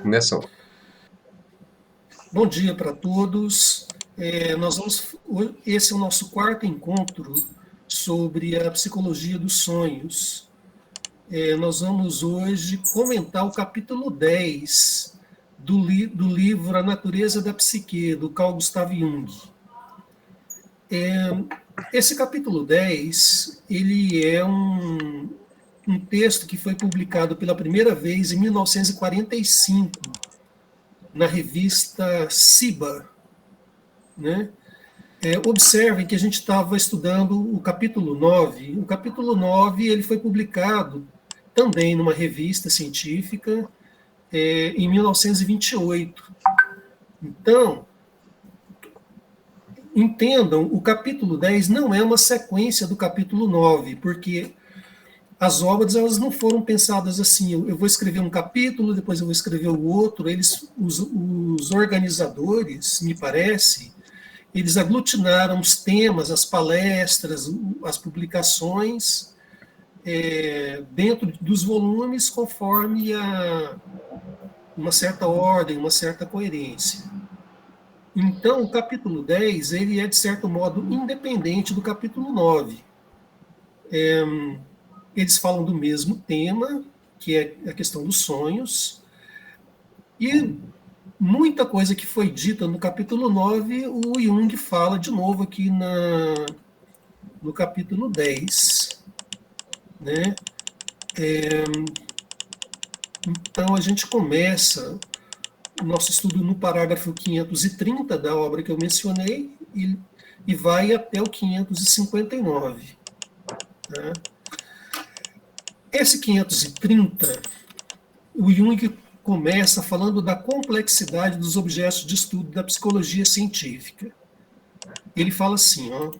Nessa hora. Bom dia para todos. Esse é o nosso quarto encontro sobre a psicologia dos sonhos. Nós vamos hoje comentar o capítulo 10 do livro A Natureza da Psique, do Carl Gustav Jung. Esse capítulo 10 ele é um texto que foi publicado pela primeira vez em 1945 na revista Siba, né? Observem que a gente estava estudando o capítulo 9. O capítulo 9 ele foi publicado também numa revista científica em 1928. Então, entendam, o capítulo 10 não é uma sequência do capítulo 9, porque as obras elas não foram pensadas assim, eu vou escrever um capítulo, depois eu vou escrever o outro. Os organizadores, me parece, eles aglutinaram os temas, as palestras, as publicações dentro dos volumes conforme uma certa ordem, uma certa coerência. Então, o capítulo 10 ele é, de certo modo, independente do capítulo 9. Eles falam do mesmo tema, que é a questão dos sonhos, e muita coisa que foi dita no capítulo 9, o Jung fala de novo aqui no capítulo 10. Né? Então, a gente começa o nosso estudo no parágrafo 530 da obra que eu mencionei e vai até o 559. Tá? Esse 530, o Jung começa falando da complexidade dos objetos de estudo da psicologia científica. Ele fala assim, ó: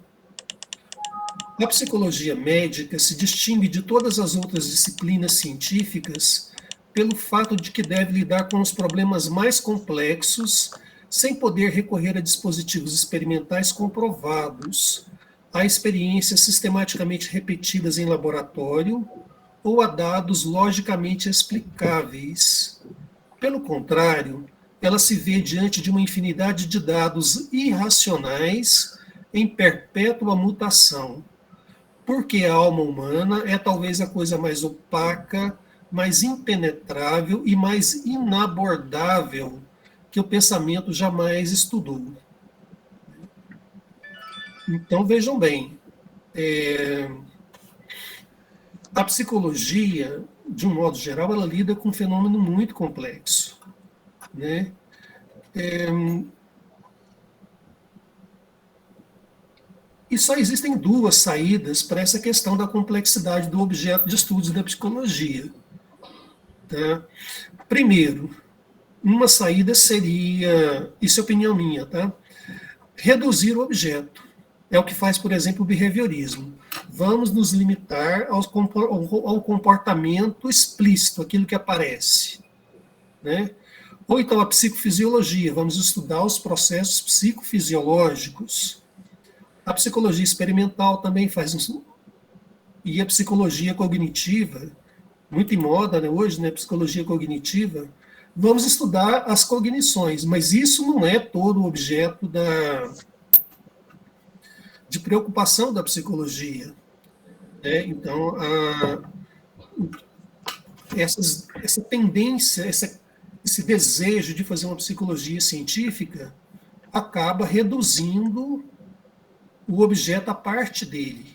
a psicologia médica se distingue de todas as outras disciplinas científicas pelo fato de que deve lidar com os problemas mais complexos sem poder recorrer a dispositivos experimentais comprovados, a experiências sistematicamente repetidas em laboratório ou a dados logicamente explicáveis. Pelo contrário, ela se vê diante de uma infinidade de dados irracionais em perpétua mutação, porque a alma humana é talvez a coisa mais opaca, mais impenetrável e mais inabordável que o pensamento jamais estudou. Então, vejam bem, a psicologia, de um modo geral, ela lida com um fenômeno muito complexo, né? E só existem duas saídas para essa questão da complexidade do objeto de estudos da psicologia. Tá? Primeiro, uma saída seria, isso é opinião minha, tá? Reduzir o objeto. É o que faz, por exemplo, o behaviorismo. Vamos nos limitar ao comportamento explícito, aquilo que aparece. Né? Ou então a psicofisiologia, vamos estudar os processos psicofisiológicos. A psicologia experimental também faz isso. E a psicologia cognitiva, muito em moda, né, hoje, né, psicologia cognitiva, vamos estudar as cognições, mas isso não é todo o objeto de preocupação da psicologia. Né? Então, essa tendência, esse desejo de fazer uma psicologia científica acaba reduzindo o objeto à parte dele.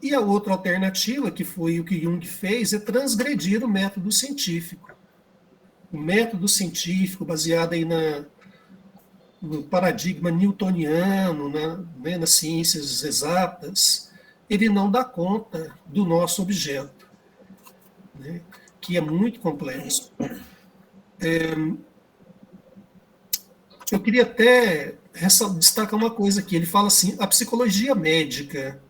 E a outra alternativa, que foi o que Jung fez, é transgredir o método científico. O método científico, baseado aí no paradigma newtoniano, nas ciências exatas, ele não dá conta do nosso objeto, né, que é muito complexo. Eu queria até destacar uma coisa aqui. Ele fala assim, a psicologia médica.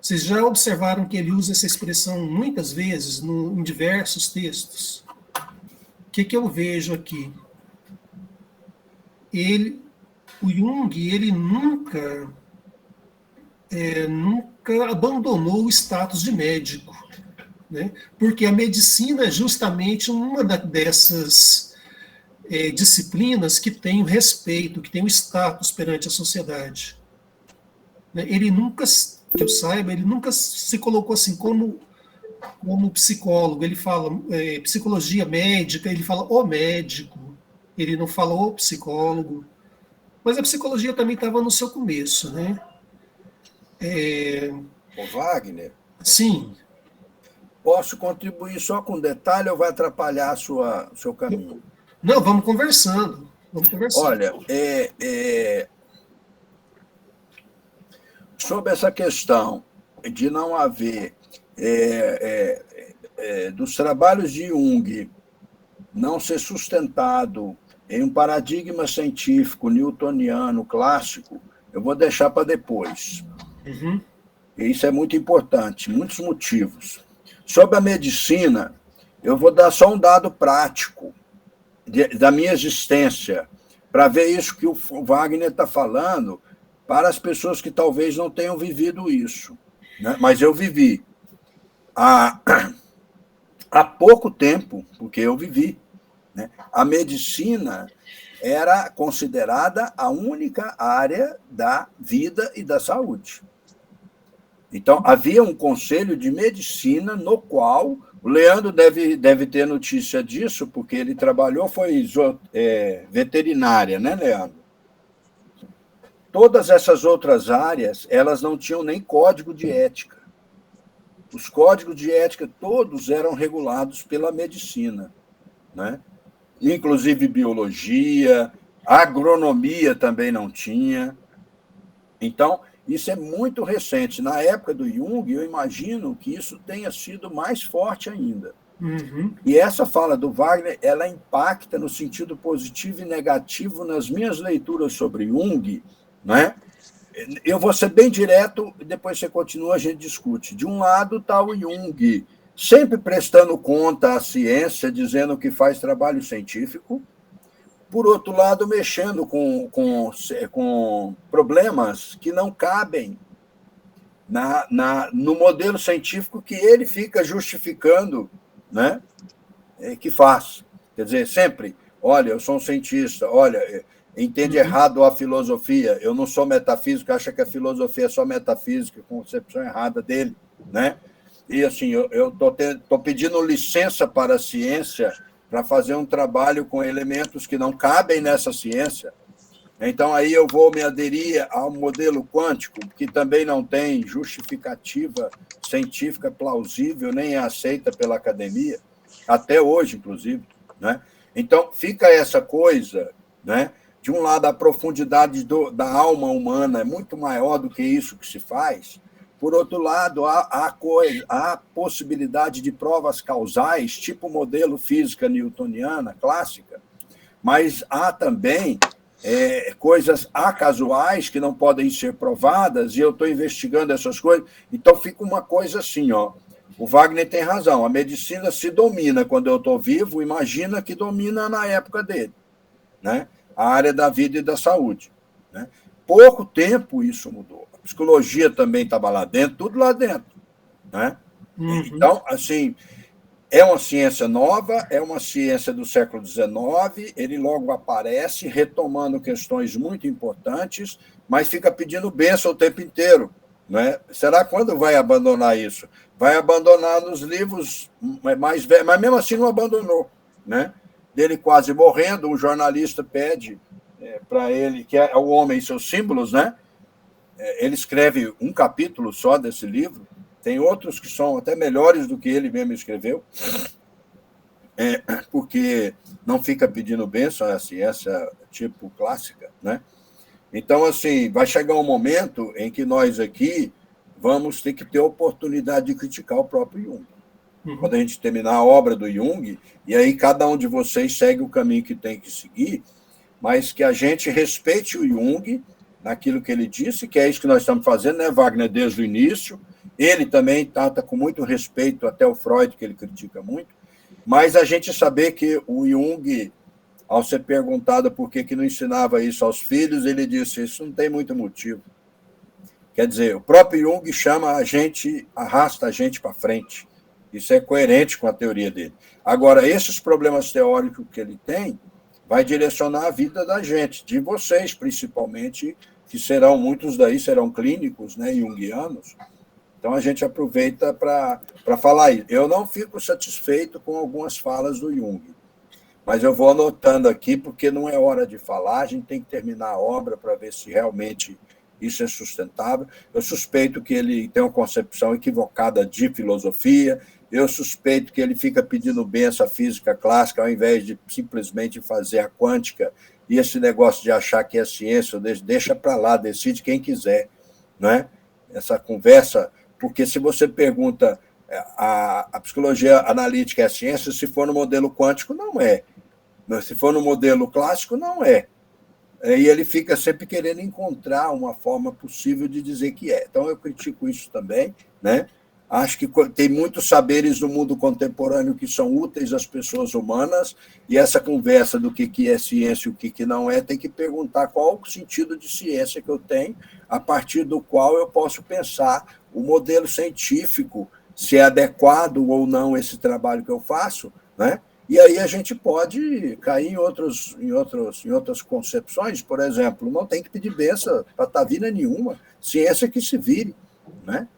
Vocês já observaram que ele usa essa expressão muitas vezes em diversos textos? O que eu vejo aqui? O Jung, ele nunca abandonou o status de médico. né? Porque a medicina é justamente uma dessas disciplinas que tem o respeito, que tem o status perante a sociedade. Né? Ele nunca, que eu saiba, ele nunca se colocou assim como psicólogo. Ele fala psicologia médica, ele fala o médico, ele não fala o psicólogo. Mas a psicologia também estava no seu começo, né? Ô, Wagner, Sim. posso contribuir só com um detalhe ou vai atrapalhar o seu caminho? Não, vamos conversando. Vamos conversando. Olha, sobre essa questão de não haver dos trabalhos de Jung não ser sustentado em um paradigma científico newtoniano clássico, eu vou deixar para depois. Uhum. E isso é muito importante, muitos motivos. Sobre a medicina, eu vou dar só um dado prático da minha existência, para ver isso que o Wagner está falando, para as pessoas que talvez não tenham vivido isso. Né? Mas eu vivi. Há pouco tempo, porque eu vivi, né? A medicina era considerada a única área da vida e da saúde. Então, havia um conselho de medicina no qual o Leandro deve ter notícia disso, porque ele trabalhou, foi veterinária, né, Leandro? Todas essas outras áreas, elas não tinham nem código de ética. Os códigos de ética todos eram regulados pela medicina, né? Inclusive biologia, agronomia também não tinha. Então, isso é muito recente. Na época do Jung, eu imagino que isso tenha sido mais forte ainda. Uhum. E essa fala do Wagner, ela impacta no sentido positivo e negativo nas minhas leituras sobre Jung, né? Eu vou ser bem direto, depois você continua, a gente discute. De um lado está o Jung, sempre prestando conta à ciência, dizendo que faz trabalho científico. Por outro lado, mexendo com problemas que não cabem no modelo científico que ele fica justificando, né, que faz. Quer dizer, sempre, olha, eu sou um cientista, olha, entende errado a filosofia, eu não sou metafísico, acha que a filosofia é só metafísica, concepção errada dele, né? E assim, eu estou pedindo licença para a ciência para fazer um trabalho com elementos que não cabem nessa ciência. Então, aí eu vou me aderir ao modelo quântico, que também não tem justificativa científica plausível, nem é aceita pela academia, até hoje, inclusive. Né? Então, fica essa coisa, né? De um lado, a profundidade da alma humana é muito maior do que isso que se faz. Por outro lado, há possibilidade de provas causais, tipo modelo física newtoniana clássica, mas há também coisas acasuais que não podem ser provadas, e eu estou investigando essas coisas. Então, fica uma coisa assim, ó. O Wagner tem razão, a medicina se domina quando eu estou vivo, imagina que domina na época dele, né? A área da vida e da saúde. Né? Pouco tempo isso mudou. A psicologia também estava lá dentro, tudo lá dentro. Né? Então, assim, é uma ciência nova, é uma ciência do século XIX, ele logo aparece, retomando questões muito importantes, mas fica pedindo bênção o tempo inteiro. Né? Será quando vai abandonar isso? Vai abandonar nos livros mais velhos, mas mesmo assim não abandonou. Né? Dele quase morrendo, um jornalista pede para ele, que é o Homem e seus Símbolos, né? Ele escreve um capítulo só desse livro, tem outros que são até melhores do que ele mesmo escreveu, porque não fica pedindo bênção a ciência tipo clássica, né? Então, assim, vai chegar um momento em que nós aqui vamos ter que ter a oportunidade de criticar o próprio Jung. Quando a gente terminar a obra do Jung, e aí cada um de vocês segue o caminho que tem que seguir, mas que a gente respeite o Jung naquilo que ele disse, que é isso que nós estamos fazendo, né, Wagner, desde o início. Ele também trata com muito respeito até o Freud, que ele critica muito, mas a gente saber que o Jung, ao ser perguntado por que não ensinava isso aos filhos, ele disse, isso não tem muito motivo. Quer dizer, o próprio Jung chama a gente, arrasta a gente para frente. Isso é coerente com a teoria dele. Agora, esses problemas teóricos que ele tem vai direcionar a vida da gente, de vocês, principalmente, que serão, muitos daí serão clínicos, né, junguianos. Então, a gente aproveita para falar isso. Eu não fico satisfeito com algumas falas do Jung, mas eu vou anotando aqui, porque não é hora de falar, a gente tem que terminar a obra para ver se realmente isso é sustentável. Eu suspeito que ele tem uma concepção equivocada de filosofia, eu suspeito que ele fica pedindo benção à física clássica, ao invés de simplesmente fazer a quântica, e esse negócio de achar que é ciência, deixa para lá, decide quem quiser, não é? Essa conversa, porque se você pergunta a psicologia analítica é ciência, se for no modelo quântico, não é. Se for no modelo clássico, não é. E ele fica sempre querendo encontrar uma forma possível de dizer que é. Então, eu critico isso também, né? Acho que tem muitos saberes do mundo contemporâneo que são úteis às pessoas humanas, e essa conversa do que é ciência e o que não é, tem que perguntar qual o sentido de ciência que eu tenho, a partir do qual eu posso pensar o modelo científico, se é adequado ou não esse trabalho que eu faço, né? E aí a gente pode cair em outras concepções, por exemplo, não tem que pedir benção para tavina nenhuma, ciência que se vire, né?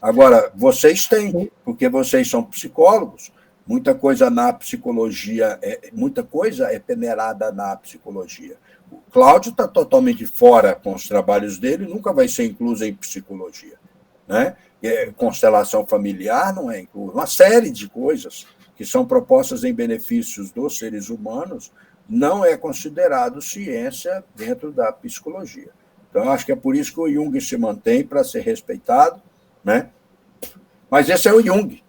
Agora, vocês têm, porque vocês são psicólogos, muita coisa na psicologia, muita coisa é peneirada na psicologia. O Cláudio está totalmente fora com os trabalhos dele, nunca vai ser incluso em psicologia, né? Constelação familiar não é incluso, uma série de coisas que são propostas em benefícios dos seres humanos, não é considerado ciência dentro da psicologia. Então, acho que é por isso que o Jung se mantém para ser respeitado, né? Mas esse é o Jung,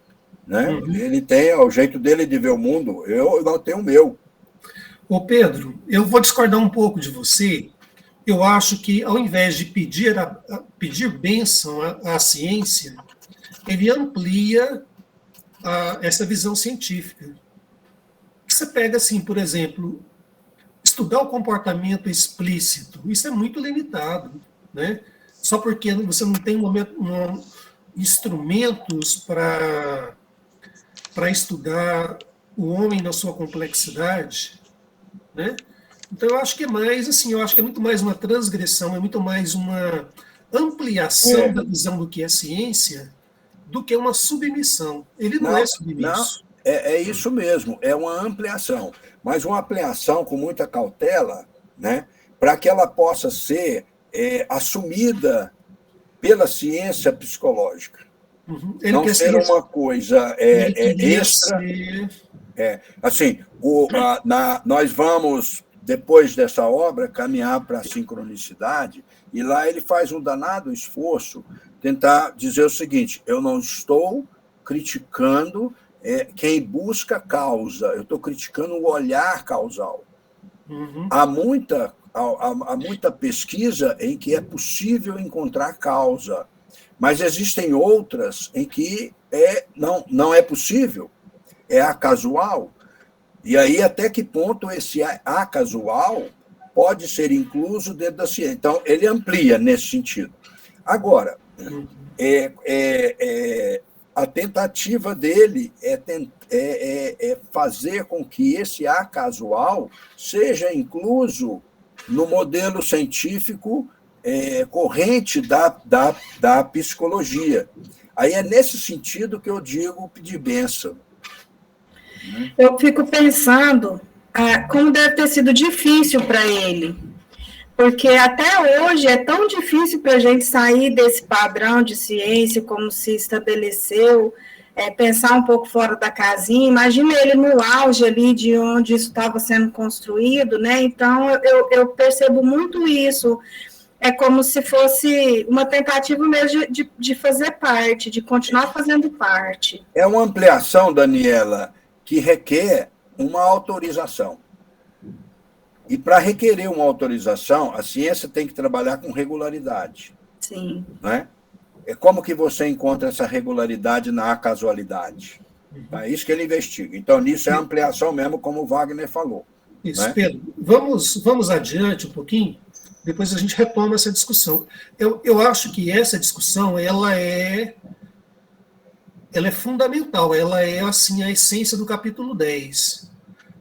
né? Ele tem o jeito dele de ver o mundo, eu não tenho o meu. Ô Pedro, eu vou discordar um pouco de você. Eu acho que, ao invés de pedir bênção à ciência, ele amplia essa visão científica. Você pega, assim, por exemplo, estudar o comportamento explícito, isso é muito limitado, né? Só porque você não tem instrumentos para estudar o homem na sua complexidade, né? Então, eu acho que é mais, assim, eu acho que é muito mais uma transgressão, é muito mais uma ampliação da visão do que é ciência, do que uma submissão. Ele não é submisso. Não, é isso mesmo, é uma ampliação, mas uma ampliação com muita cautela, né, para que ela possa ser assumida pela ciência psicológica. Não ser uma coisa extra. Assim, nós vamos, depois dessa obra, caminhar para a sincronicidade, e lá ele faz um danado esforço tentar dizer o seguinte: eu não estou criticando quem busca causa, eu estou criticando o olhar causal. Há muita pesquisa em que é possível encontrar causa, mas existem outras em que não é possível, é acasual. E aí, até que ponto esse acasual pode ser incluso dentro da ciência? Então, ele amplia nesse sentido. Agora, a tentativa dele é fazer com que esse acasual seja incluso no modelo científico corrente da psicologia. Aí é nesse sentido que eu digo pedir bênção. Eu fico pensando como deve ter sido difícil para ele, porque até hoje é tão difícil para a gente sair desse padrão de ciência, como se estabeleceu, pensar um pouco fora da casinha. Imagina ele no auge ali de onde isso estava sendo construído, né? Então, eu percebo muito isso. É como se fosse uma tentativa mesmo de fazer parte, de continuar fazendo parte. É uma ampliação, Daniela, que requer uma autorização. E para requerer uma autorização, a ciência tem que trabalhar com regularidade. Sim. Né? Como que você encontra essa regularidade na casualidade? É isso que ele investiga. Então, nisso é ampliação mesmo, como o Wagner falou. Isso, né? Pedro. Vamos adiante um pouquinho, depois a gente retoma essa discussão. Eu acho que essa discussão ela é ela é fundamental, ela é, assim, a essência do capítulo 10.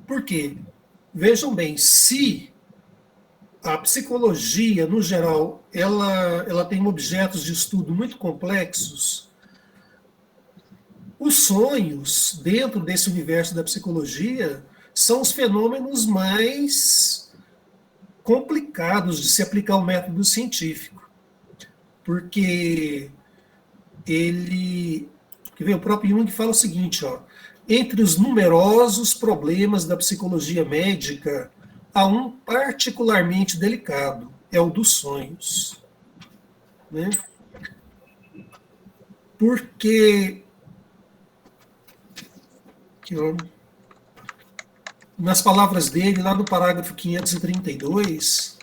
Por quê? Vejam bem, se a psicologia, no geral, ela tem objetos de estudo muito complexos, os sonhos, dentro desse universo da psicologia, são os fenômenos mais complicados de se aplicar ao método científico. Porque o próprio Jung fala o seguinte, ó, entre os numerosos problemas da psicologia médica, há um particularmente delicado, é o dos sonhos. Né? Porque, nas palavras dele, lá no parágrafo 532,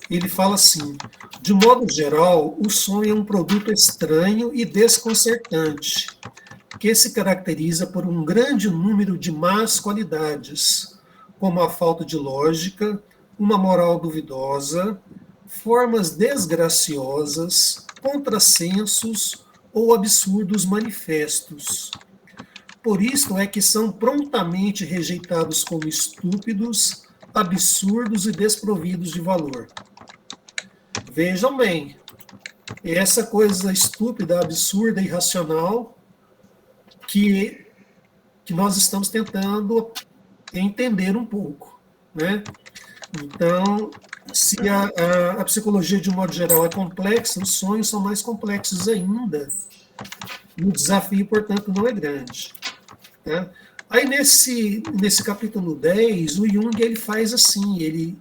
ele fala assim: de modo geral, o sonho é um produto estranho e desconcertante, que se caracteriza por um grande número de más qualidades, como a falta de lógica, uma moral duvidosa, formas desgraciosas, contrassensos ou absurdos manifestos. Por isto é que são prontamente rejeitados como estúpidos, absurdos e desprovidos de valor. Vejam bem, essa coisa estúpida, absurda, irracional, que nós estamos tentando entender um pouco. Né? Então, se a psicologia, de um modo geral, é complexa, os sonhos são mais complexos ainda. E o desafio, portanto, não é grande. Tá? Aí, nesse capítulo 10, o Jung ele faz assim,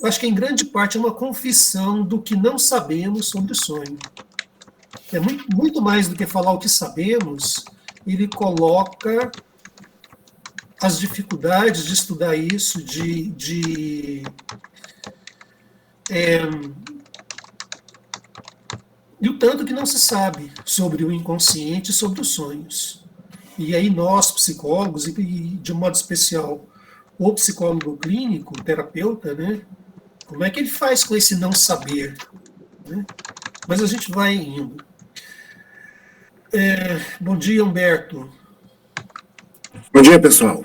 acho que em grande parte é uma confissão do que não sabemos sobre o sonho. É muito mais do que falar o que sabemos, ele coloca as dificuldades de estudar isso, e o tanto que não se sabe sobre o inconsciente e sobre os sonhos. E aí nós, psicólogos, e de um modo especial o psicólogo clínico, o terapeuta, né, como é que ele faz com esse não saber? Né? Mas a gente vai indo. Bom dia, Humberto. Bom dia, pessoal.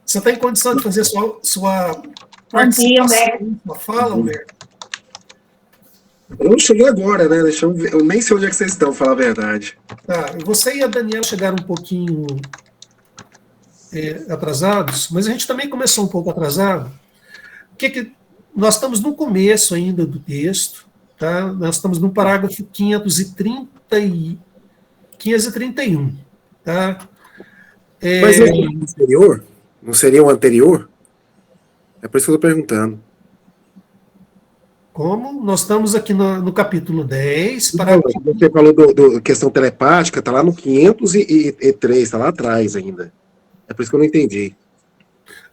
Você está em condição de fazer sua Bom dia, Humberto. Sua fala, Humberto? Eu cheguei agora, né? Deixa eu ver. Eu nem sei onde é que vocês estão, falar a verdade. Tá, você e a Daniela chegaram um pouquinho atrasados, mas a gente também começou um pouco atrasado. Nós estamos no começo ainda do texto, tá? Nós estamos no parágrafo 531. Tá? Mas é o anterior? Não seria o anterior? É por isso que eu estou perguntando. Como? Nós estamos aqui no capítulo 10. Você falou do questão telepática, está lá no 503, está lá atrás ainda. É por isso que eu não entendi.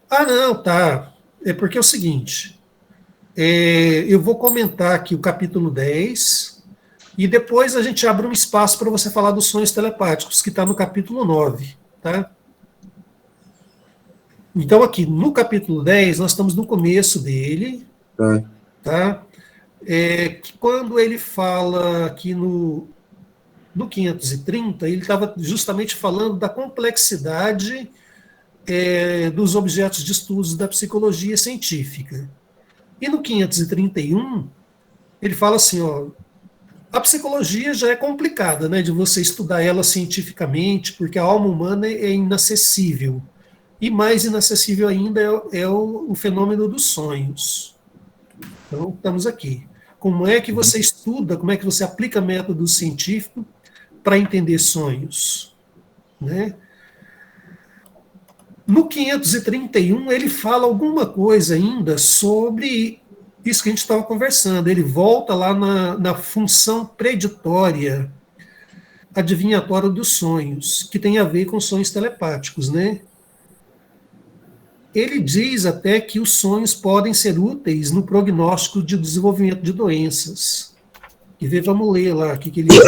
Ah, não, tá. É porque é o seguinte, eu vou comentar aqui o capítulo 10 e depois a gente abre um espaço para você falar dos sonhos telepáticos, que está no capítulo 9. Tá? Então, aqui no capítulo 10, nós estamos no começo dele. Tá? Que quando ele fala aqui no 530, ele estava justamente falando da complexidade dos objetos de estudos da psicologia científica. E no 531, ele fala assim, ó, a psicologia já é complicada, né, de você estudar ela cientificamente, porque a alma humana é inacessível. E mais inacessível ainda é o fenômeno dos sonhos. Então, estamos aqui. Como é que você estuda, como é que você aplica método científico para entender sonhos? Né? No 531, ele fala alguma coisa ainda sobre isso que a gente estava conversando. Ele volta lá na função preditória, adivinhatória dos sonhos, que tem a ver com sonhos telepáticos, né? Ele diz até que os sonhos podem ser úteis no prognóstico de desenvolvimento de doenças. E vamos ler lá o que ele diz.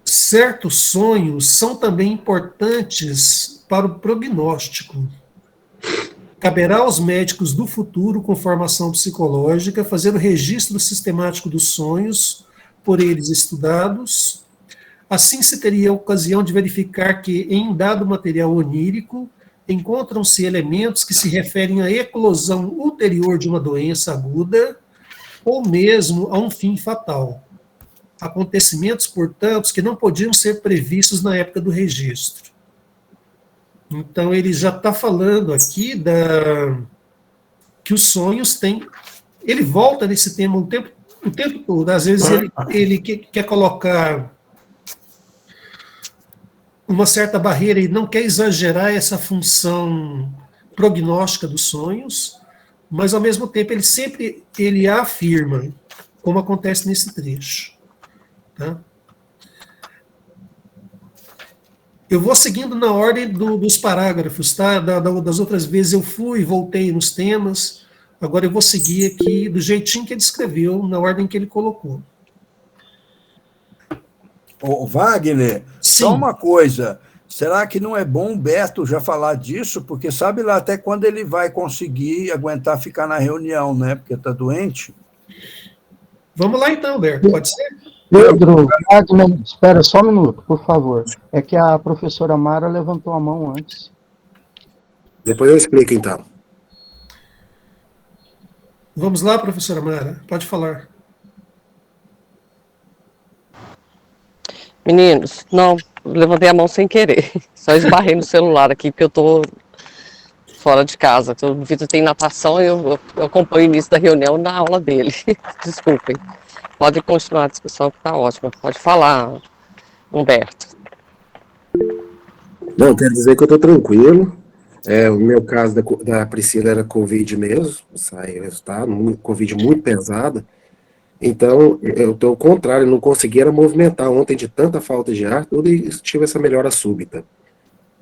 Certos sonhos são também importantes para o prognóstico. Caberá aos médicos do futuro com formação psicológica fazer o registro sistemático dos sonhos por eles estudados. Assim se teria a ocasião de verificar que, em dado material onírico, encontram-se elementos que se referem à eclosão ulterior de uma doença aguda ou mesmo a um fim fatal. Acontecimentos, portanto, que não podiam ser previstos na época do registro. Então, ele já está falando aqui que os sonhos têm... Ele volta nesse tema o tempo todo. Às vezes ele quer colocar uma certa barreira e não quer exagerar essa função prognóstica dos sonhos, mas, ao mesmo tempo, ele afirma, como acontece nesse trecho. Tá? Eu vou seguindo na ordem dos parágrafos, tá? Das outras vezes eu fui e voltei nos temas, agora eu vou seguir aqui do jeitinho que ele escreveu, na ordem que ele colocou. Ô, Wagner, Sim. só uma coisa, será que não é bom o Beto já falar disso? Porque sabe lá até quando ele vai conseguir aguentar ficar na reunião, né? Porque está doente. Vamos lá então, Berto, pode ser? Pedro, Wagner, espera só um minuto, por favor. É que a professora Mara levantou a mão antes. Depois eu explico, então. Vamos lá, professora Mara, pode falar. Meninos, não, levantei a mão sem querer. Só esbarrei no celular aqui, porque eu tô fora de casa. O Vitor tem natação e eu acompanho o início da reunião na aula dele. Desculpem. Pode continuar a discussão, que está ótima. Pode falar, Humberto. Não, quero dizer que eu estou tranquilo. O meu caso da Priscila era Covid mesmo, saiu resultado, Covid muito pesada. Então, eu estou ao contrário, não conseguia movimentar ontem de tanta falta de ar, tudo, e tive essa melhora súbita.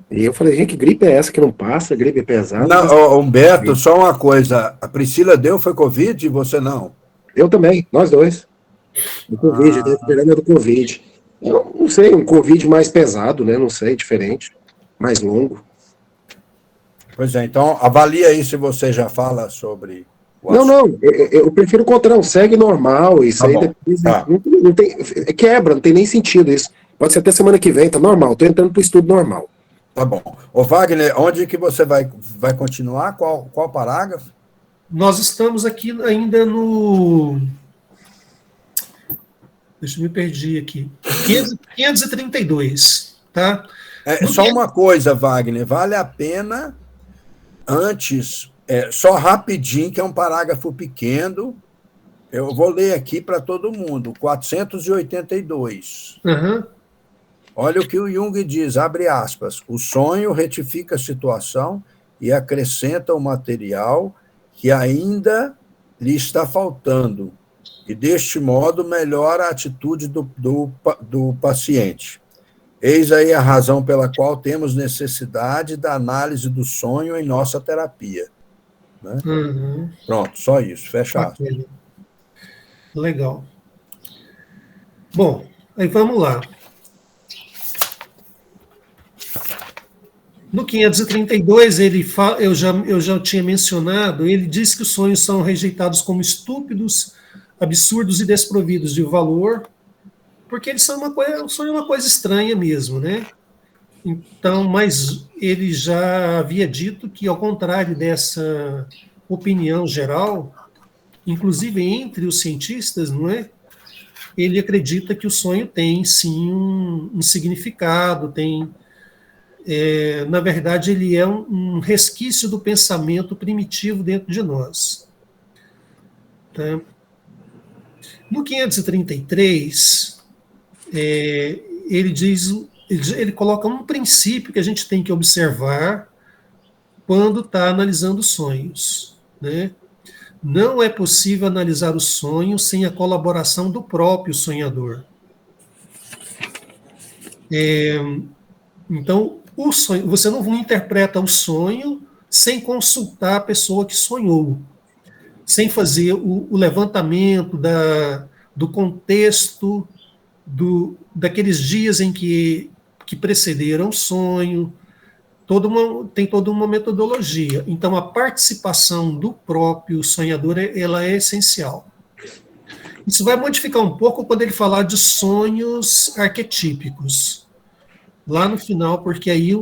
E eu falei, gente, que gripe é essa que não passa? Gripe é pesada? Não, Humberto, só uma coisa, a Priscila foi Covid e você não? Eu também, nós dois. Do Covid, recuperando do Covid. Eu não sei, um Covid mais pesado, né? Não sei, diferente, mais longo. Pois é, então avalia aí se você já fala sobre... Não, eu prefiro o contrário, segue normal, isso aí depois não tem, quebra, não tem nem sentido isso. Pode ser até semana que vem, tá normal, tô entrando pro estudo normal. Tá bom. Ô Wagner, onde que você vai continuar? Qual parágrafo? Nós estamos aqui ainda no... Deixa eu me perdi aqui. 532, tá? Só uma coisa, Wagner, vale a pena antes... só rapidinho, que é um parágrafo pequeno, eu vou ler aqui para todo mundo, 482. Uhum. Olha o que o Jung diz, abre aspas, o sonho retifica a situação e acrescenta o material que ainda lhe está faltando, e deste modo melhora a atitude do paciente. Eis aí a razão pela qual temos necessidade da análise do sonho em nossa terapia. Né? Uhum. Pronto, só isso, fecha. Legal. Bom, aí vamos lá. No 532, eu já tinha mencionado, ele diz que os sonhos são rejeitados como estúpidos, absurdos e desprovidos de valor, porque eles são o sonho é uma coisa estranha mesmo, né? Então, mas ele já havia dito que, ao contrário dessa opinião geral, inclusive entre os cientistas, não é? Ele acredita que o sonho tem, sim, um significado, na verdade, ele é um resquício do pensamento primitivo dentro de nós. Tá? No 533, ele coloca um princípio que a gente tem que observar quando está analisando sonhos, né? Não é possível analisar o sonho sem a colaboração do próprio sonhador. Então, o sonho, você não interpreta o sonho sem consultar a pessoa que sonhou, sem fazer o levantamento do contexto daqueles dias em que precederam o sonho, tem toda uma metodologia. Então, a participação do próprio sonhador ela é essencial. Isso vai modificar um pouco quando ele falar de sonhos arquetípicos. Lá no final, porque aí,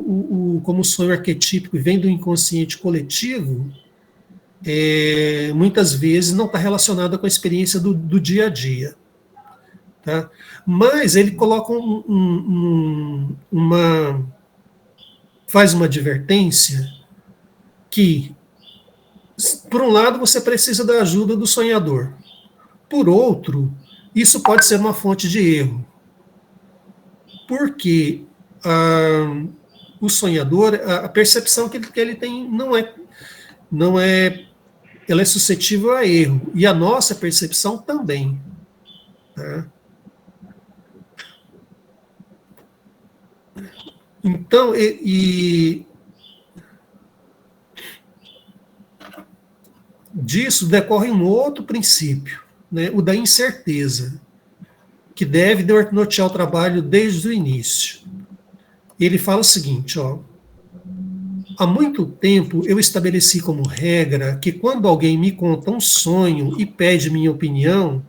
como o sonho arquetípico vem do inconsciente coletivo, muitas vezes não está relacionado com a experiência do dia a dia. Tá? Mas ele coloca faz uma advertência que, por um lado, você precisa da ajuda do sonhador. Por outro, isso pode ser uma fonte de erro. Porque o sonhador, a percepção que ele tem ela é suscetível a erro. E a nossa percepção também. Tá? Então, disso decorre um outro princípio, né, o da incerteza, que deve nortear o trabalho desde o início. Ele fala o seguinte, ó: há muito tempo eu estabeleci como regra que quando alguém me conta um sonho e pede minha opinião,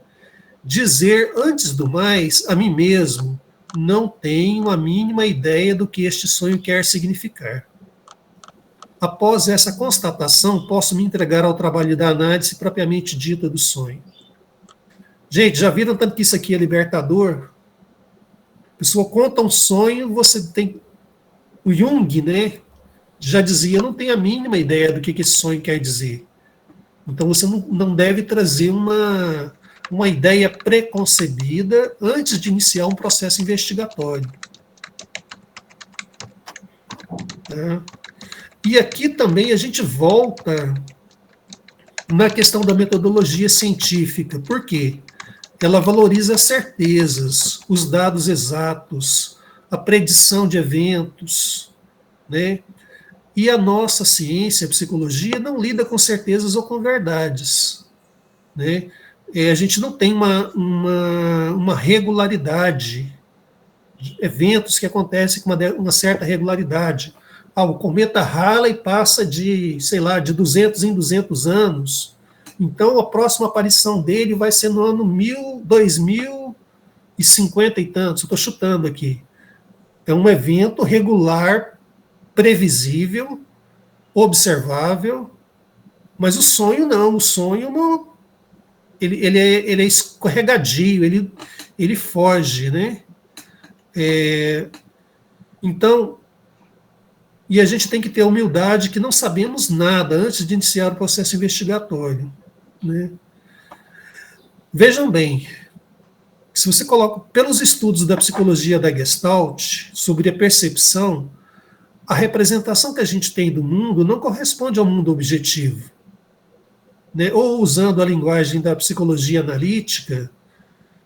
dizer antes do mais a mim mesmo: não tenho a mínima ideia do que este sonho quer significar. Após essa constatação, posso me entregar ao trabalho da análise propriamente dita do sonho. Gente, já viram tanto que isso aqui é libertador? A pessoa conta um sonho, você tem... O Jung, né, já dizia, não tem a mínima ideia do que esse sonho quer dizer. Então você não deve trazer uma ideia preconcebida antes de iniciar um processo investigatório. Tá? E aqui também a gente volta na questão da metodologia científica. Por quê? Ela valoriza as certezas, os dados exatos, a predição de eventos, né? E a nossa ciência, a psicologia, não lida com certezas ou com verdades, né? A gente não tem uma regularidade, eventos que acontecem com uma certa regularidade. O cometa Halley passa de 200 em 200 anos. Então, a próxima aparição dele vai ser no ano 2050 e tantos. Eu estou chutando aqui. É um evento regular, previsível, observável, mas o sonho não. O sonho ele é escorregadio, ele foge, né? Então, e a gente tem que ter a humildade que não sabemos nada antes de iniciar o processo investigatório, né? Vejam bem, se você coloca, pelos estudos da psicologia da Gestalt, sobre a percepção, a representação que a gente tem do mundo não corresponde ao mundo objetivo. Né? Ou, usando a linguagem da psicologia analítica,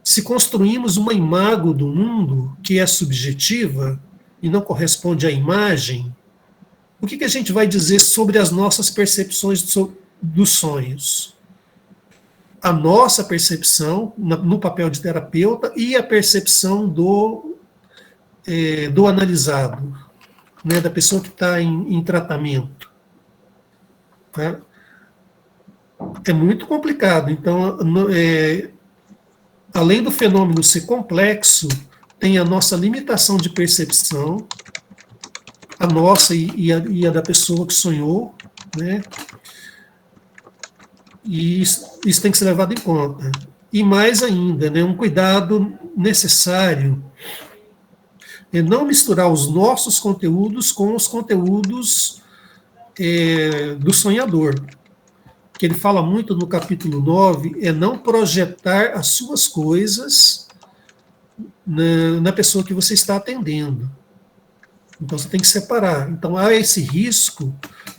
se construímos uma imagem do mundo que é subjetiva e não corresponde à imagem, o que a gente vai dizer sobre as nossas percepções dos sonhos? A nossa percepção, no papel de terapeuta, e a percepção do analisado, né, da pessoa que está em tratamento. Tá? É muito complicado. Então, além do fenômeno ser complexo, tem a nossa limitação de percepção, a nossa e a da pessoa que sonhou, né? E isso tem que ser levado em conta. E mais ainda, né, um cuidado necessário é não misturar os nossos conteúdos com os conteúdos do sonhador. Que ele fala muito no capítulo 9, é não projetar as suas coisas na pessoa que você está atendendo. Então, você tem que separar. Então, há esse risco,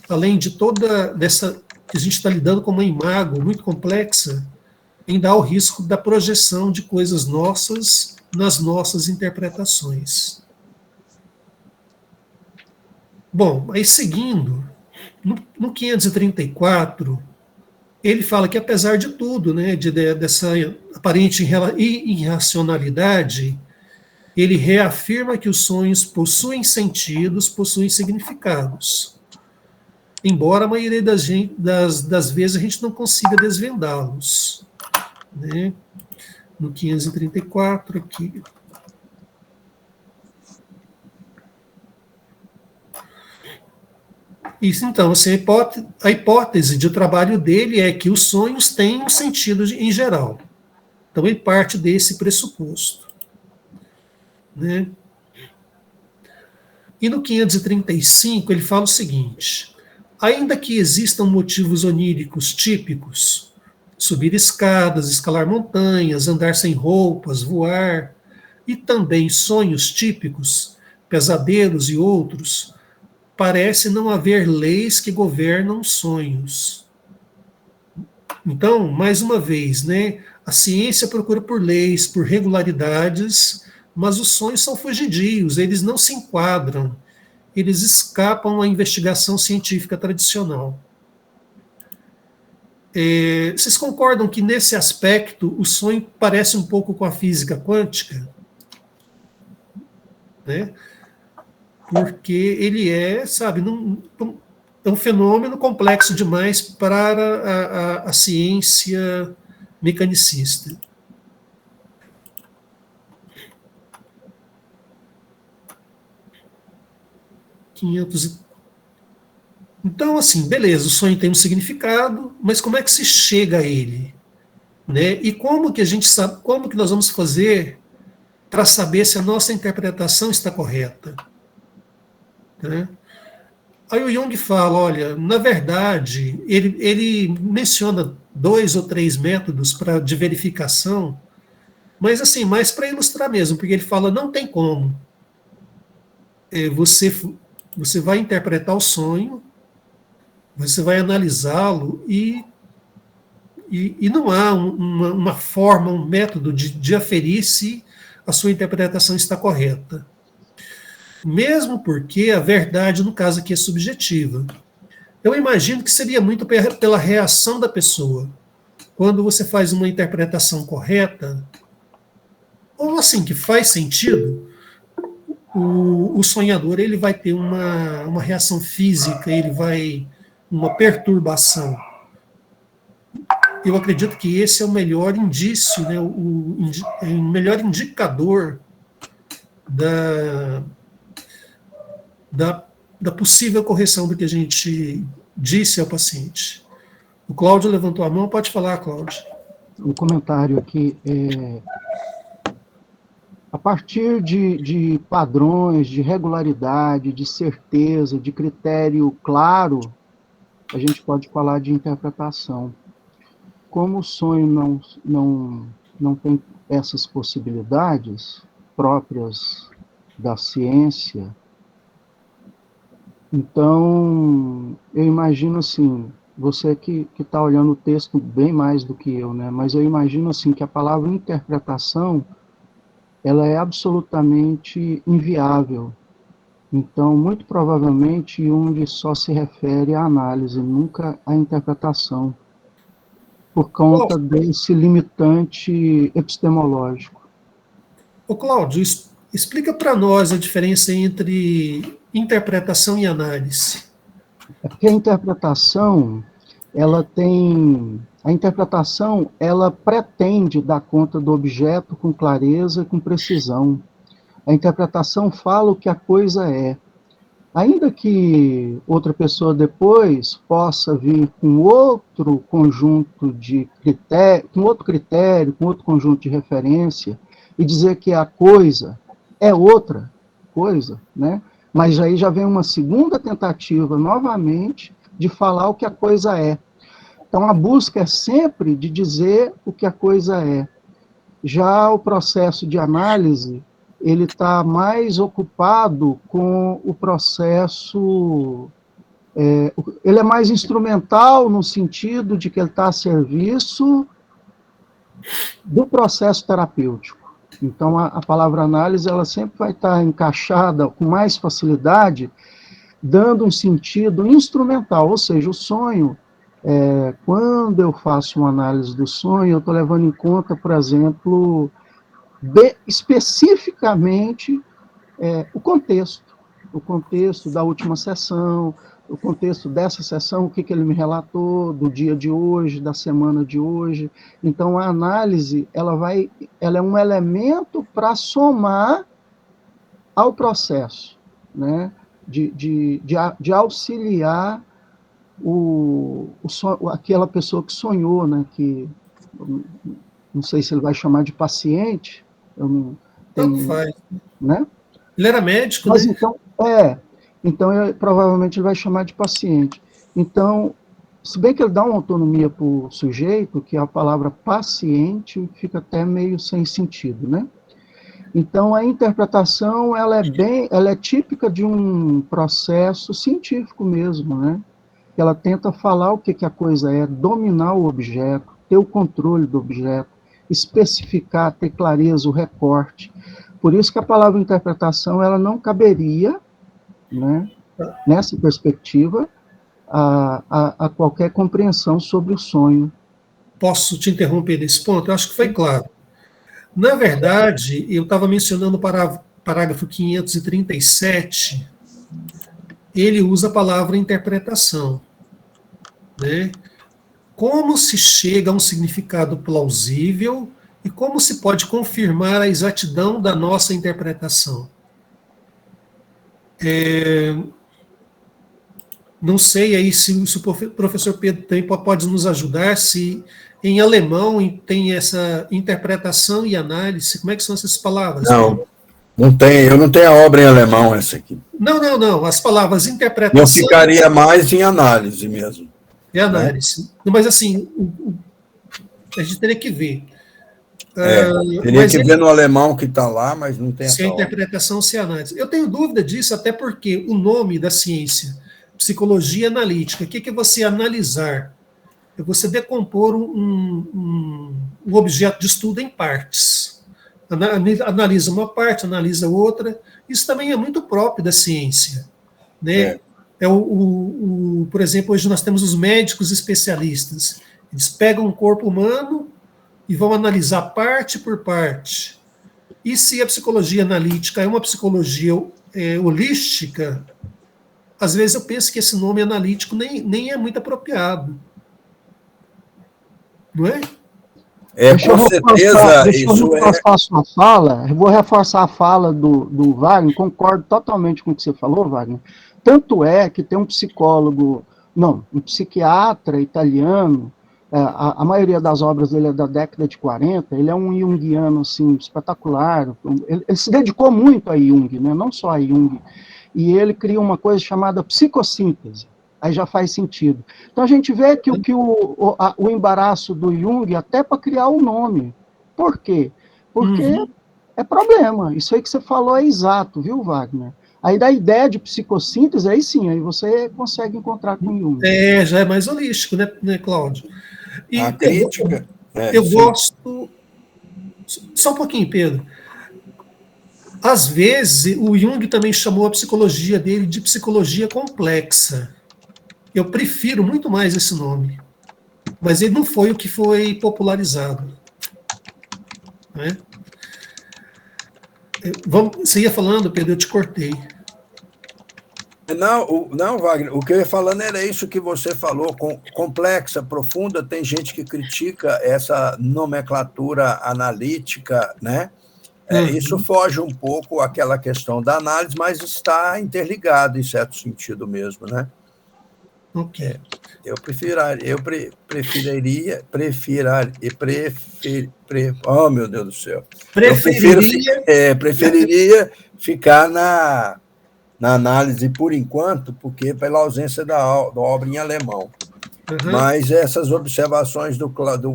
além de toda dessa... que a gente está lidando com uma imagem muito complexa, ainda há o risco da projeção de coisas nossas nas nossas interpretações. Bom, aí seguindo, no 534, ele fala que, apesar de tudo, né, dessa aparente irracionalidade, ele reafirma que os sonhos possuem sentidos, possuem significados. Embora a maioria das vezes a gente não consiga desvendá-los, né? no 534 aqui. Isso, então, assim, a hipótese de trabalho dele é que os sonhos têm um sentido em geral. Então, ele parte desse pressuposto. Né? E no 535, ele fala o seguinte: ainda que existam motivos oníricos típicos, subir escadas, escalar montanhas, andar sem roupas, voar, e também sonhos típicos, pesadelos e outros, parece não haver leis que governam sonhos. Então, mais uma vez, né, a ciência procura por leis, por regularidades, mas os sonhos são fugidios, eles não se enquadram, eles escapam à investigação científica tradicional. Vocês concordam que, nesse aspecto, o sonho parece um pouco com a física quântica? Né? Porque ele é, sabe, é um fenômeno complexo demais para a ciência mecanicista. Então, assim, beleza, o sonho tem um significado, mas como é que se chega a ele? Né? E como que a gente sabe, como que nós vamos fazer para saber se a nossa interpretação está correta? Né? Aí o Jung fala, olha, na verdade, ele menciona 2 ou 3 métodos de verificação, mas assim, mais para ilustrar mesmo, porque ele fala, não tem como. Você vai interpretar o sonho, você vai analisá-lo e não há uma forma, um método de aferir se a sua interpretação está correta. Mesmo porque a verdade, no caso aqui, é subjetiva. Eu imagino que seria muito pela reação da pessoa. Quando você faz uma interpretação correta, ou assim, que faz sentido, o sonhador ele vai ter uma reação física, uma perturbação. Eu acredito que esse é o melhor indício, né, o melhor indicador da possível correção do que a gente disse ao paciente. O Cláudio levantou a mão, pode falar, Cláudio. Um comentário aqui. A partir de padrões, de regularidade, de certeza, de critério claro, a gente pode falar de interpretação. Como o sonho não tem essas possibilidades próprias da ciência, então, eu imagino assim, você que está olhando o texto bem mais do que eu, né? Mas eu imagino assim que a palavra interpretação ela é absolutamente inviável. Então, muito provavelmente, Jung só se refere à análise, nunca à interpretação, por conta desse limitante epistemológico. Ô, Cláudio, explica para nós a diferença entre interpretação e análise. É porque a interpretação, ela pretende dar conta do objeto com clareza e com precisão. A interpretação fala o que a coisa é. Ainda que outra pessoa depois possa vir com outro conjunto de critério, com outro conjunto de referência, e dizer que a coisa é outra coisa, né? Mas aí já vem uma segunda tentativa, novamente, de falar o que a coisa é. Então, a busca é sempre de dizer o que a coisa é. Já o processo de análise, ele está mais ocupado com o processo... ele é mais instrumental no sentido de que ele está a serviço do processo terapêutico. Então, a palavra análise, ela sempre vai estar encaixada com mais facilidade, dando um sentido instrumental, ou seja, o sonho, quando eu faço uma análise do sonho, eu estou levando em conta, por exemplo, especificamente o contexto. o contexto da última sessão, o contexto dessa sessão, o que ele me relatou do dia de hoje, da semana de hoje. Então, a análise, ela é um elemento para somar ao processo, né? de auxiliar aquela pessoa que sonhou, né? Que não sei se ele vai chamar de paciente, eu não tenho, Tanto faz. Né? Ele era médico, mas né? Então provavelmente ele vai chamar de paciente. Então, se bem que ele dá uma autonomia para o sujeito, que a palavra paciente fica até meio sem sentido, né? Então, a interpretação, ela é típica de um processo científico mesmo, né? Ela tenta falar o que a coisa é, dominar o objeto, ter o controle do objeto, especificar, ter clareza, o recorte. Por isso que a palavra interpretação, ela não caberia, né, nessa perspectiva, a qualquer compreensão sobre o sonho. Posso te interromper nesse ponto? Eu acho que foi claro. Na verdade, eu estava mencionando o parágrafo 537, ele usa a palavra interpretação, né? Como se chega a um significado plausível e como se pode confirmar a exatidão da nossa interpretação. Não sei aí se o professor Pedro também pode nos ajudar, se em alemão tem essa interpretação e análise, como é que são essas palavras? Não tem, eu não tenho a obra em alemão essa aqui. Não, as palavras interpretação... Eu ficaria mais em análise mesmo. É análise. Né? Mas assim, a gente teria que ver. Teria que ver no alemão que está lá, mas não tem essa se a interpretação ou se a análise. Eu tenho dúvida disso, até porque o nome da ciência, psicologia analítica, o que é você analisar? É você decompor um objeto de estudo em partes. Analisa uma parte, analisa outra. Isso também é muito próprio da ciência. Né? Por exemplo, hoje nós temos os médicos especialistas. Eles pegam o corpo humano e vão analisar parte por parte. E se a psicologia analítica é uma psicologia holística, às vezes eu penso que esse nome analítico nem é muito apropriado. Não é? Com certeza, deixa eu reforçar a sua fala, eu vou reforçar a fala do Wagner, concordo totalmente com o que você falou, Wagner. Tanto é que tem um psiquiatra italiano, a maioria das obras dele é da década de 40, ele é um junguiano, assim, espetacular, ele se dedicou muito a Jung, né, não só a Jung, e ele cria uma coisa chamada psicossíntese, aí já faz sentido. Então a gente vê que o embaraço do Jung, até para criar o nome. Por quê? Porque é problema, isso aí que você falou é exato, viu, Wagner? Aí da ideia de psicossíntese, aí sim, aí você consegue encontrar com Jung. Já é mais holístico, né, Cláudio? E a crítica... Eu gosto... Só um pouquinho, Pedro. Às vezes, o Jung também chamou a psicologia dele de psicologia complexa. Eu prefiro muito mais esse nome. Mas ele não foi o que foi popularizado. Né? Você ia falando, Pedro, eu te cortei. Não, Wagner, o que eu ia falando era isso que você falou, complexa, profunda, tem gente que critica essa nomenclatura analítica, né? Isso foge um pouco àquela questão da análise, mas está interligado em certo sentido mesmo, né? Ok. Oh, meu Deus do céu. Preferiria ficar na análise por enquanto, porque pela ausência da obra em alemão. Mas essas observações do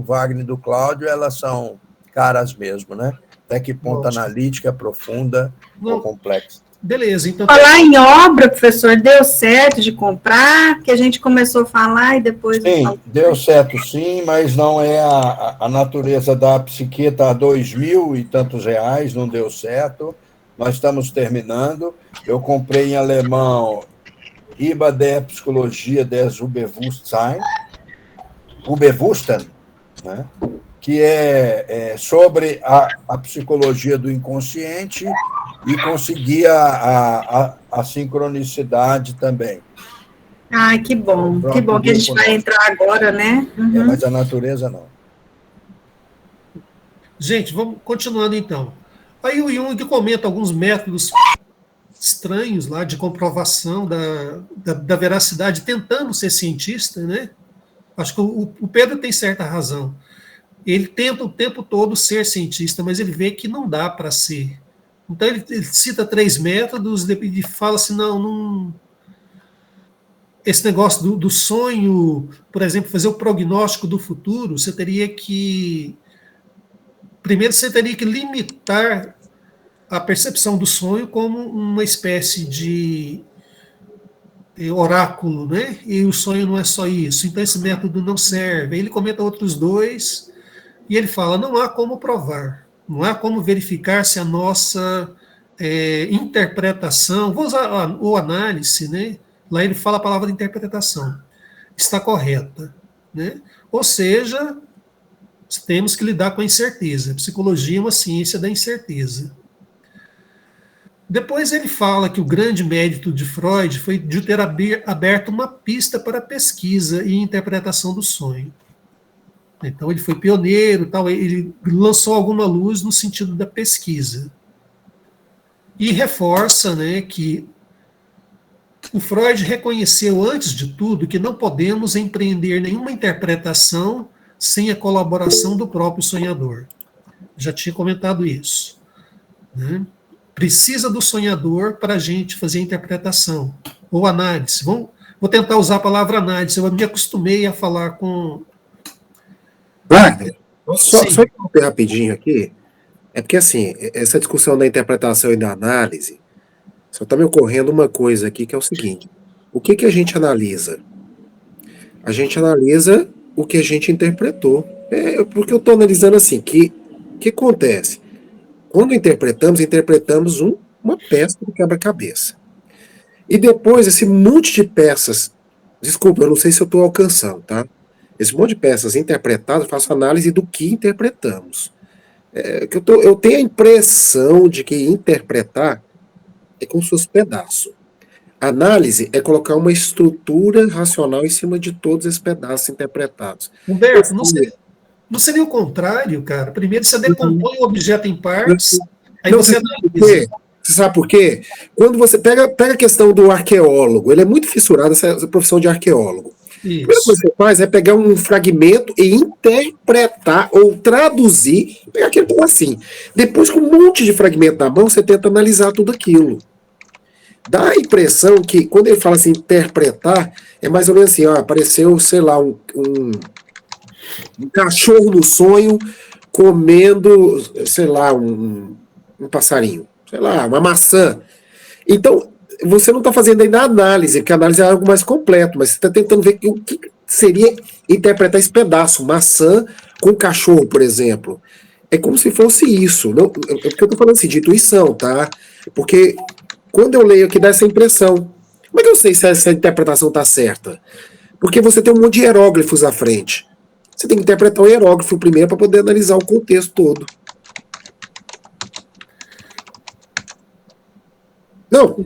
Wagner e do Cláudio, elas são caras mesmo, né? Até que ponto analítica, profunda ou complexa. Beleza, então... Falar em obra, professor, deu certo de comprar, que a gente começou a falar e depois... Sim, deu certo sim, mas não é a natureza da psiqueta a 2.000 e tantos reais, não deu certo. Nós estamos terminando. Eu comprei em alemão Über der Psychologie des Überbewusstseins, né? Que é sobre a psicologia do inconsciente, e consegui a a sincronicidade também. Ai, que bom que a gente vai entrar agora, né? Uhum. Mas a natureza não. Gente, vamos continuando então. Aí o Jung comenta alguns métodos estranhos lá de comprovação da veracidade, tentando ser cientista, né? Acho que o Pedro tem certa razão. Ele tenta o tempo todo ser cientista, mas ele vê que não dá para ser. Então ele cita 3 métodos e fala assim, não esse negócio do sonho, por exemplo, fazer o prognóstico do futuro, primeiro você teria que limitar a percepção do sonho como uma espécie de oráculo, né? E o sonho não é só isso. Então esse método não serve. Aí ele comenta outros 2 e ele fala: não há como provar, não há como verificar se a nossa interpretação, vou usar o análise, né? Lá ele fala a palavra interpretação, está correta, né? Ou seja, temos que lidar com a incerteza. A psicologia é uma ciência da incerteza. Depois ele fala que o grande mérito de Freud foi de ter aberto uma pista para a pesquisa e interpretação do sonho. Então ele foi pioneiro, tal, ele lançou alguma luz no sentido da pesquisa. E reforça, né, que o Freud reconheceu, antes de tudo, que não podemos empreender nenhuma interpretação sem a colaboração do próprio sonhador. Já tinha comentado isso, né? Precisa do sonhador para a gente fazer a interpretação, ou análise. Vou tentar usar a palavra análise, eu me acostumei a falar com... Wagner, só interromper rapidinho aqui, é porque assim, essa discussão da interpretação e da análise, só está me ocorrendo uma coisa aqui, que é o seguinte: o que a gente analisa? A gente analisa o que a gente interpretou. Porque eu estou analisando assim, que acontece? Quando interpretamos uma peça do quebra-cabeça. E depois, esse monte de peças, desculpa, eu não sei se eu estou alcançando, tá? Esse monte de peças interpretadas, eu faço análise do que interpretamos. Eu tenho a impressão de que interpretar é como se fosse pedaço. Análise é colocar uma estrutura racional em cima de todos esses pedaços interpretados. Humberto, não seria o contrário, cara? Primeiro você decompõe o objeto em partes, aí você analisa. Você sabe por quê? Quando você pega a questão do arqueólogo, ele é muito fissurado essa profissão de arqueólogo. Isso. A primeira coisa que você faz é pegar um fragmento e interpretar ou traduzir, pegar aquele assim. Depois, com um monte de fragmento na mão, você tenta analisar tudo aquilo. Dá a impressão que, quando ele fala assim, interpretar, é mais ou menos assim, apareceu, sei lá, um cachorro no sonho comendo, sei lá, um passarinho, sei lá, uma maçã. Então, você não está fazendo ainda a análise, porque a análise é algo mais completo, mas você está tentando ver o que seria interpretar esse pedaço, maçã com cachorro, por exemplo. É como se fosse isso. Não, porque eu estou falando assim, de intuição, tá? Porque quando eu leio aqui dá essa impressão. Como é que eu sei se essa interpretação está certa? Porque você tem um monte de hieróglifos à frente. Você tem que interpretar o hieróglifo primeiro para poder analisar o contexto todo. Não,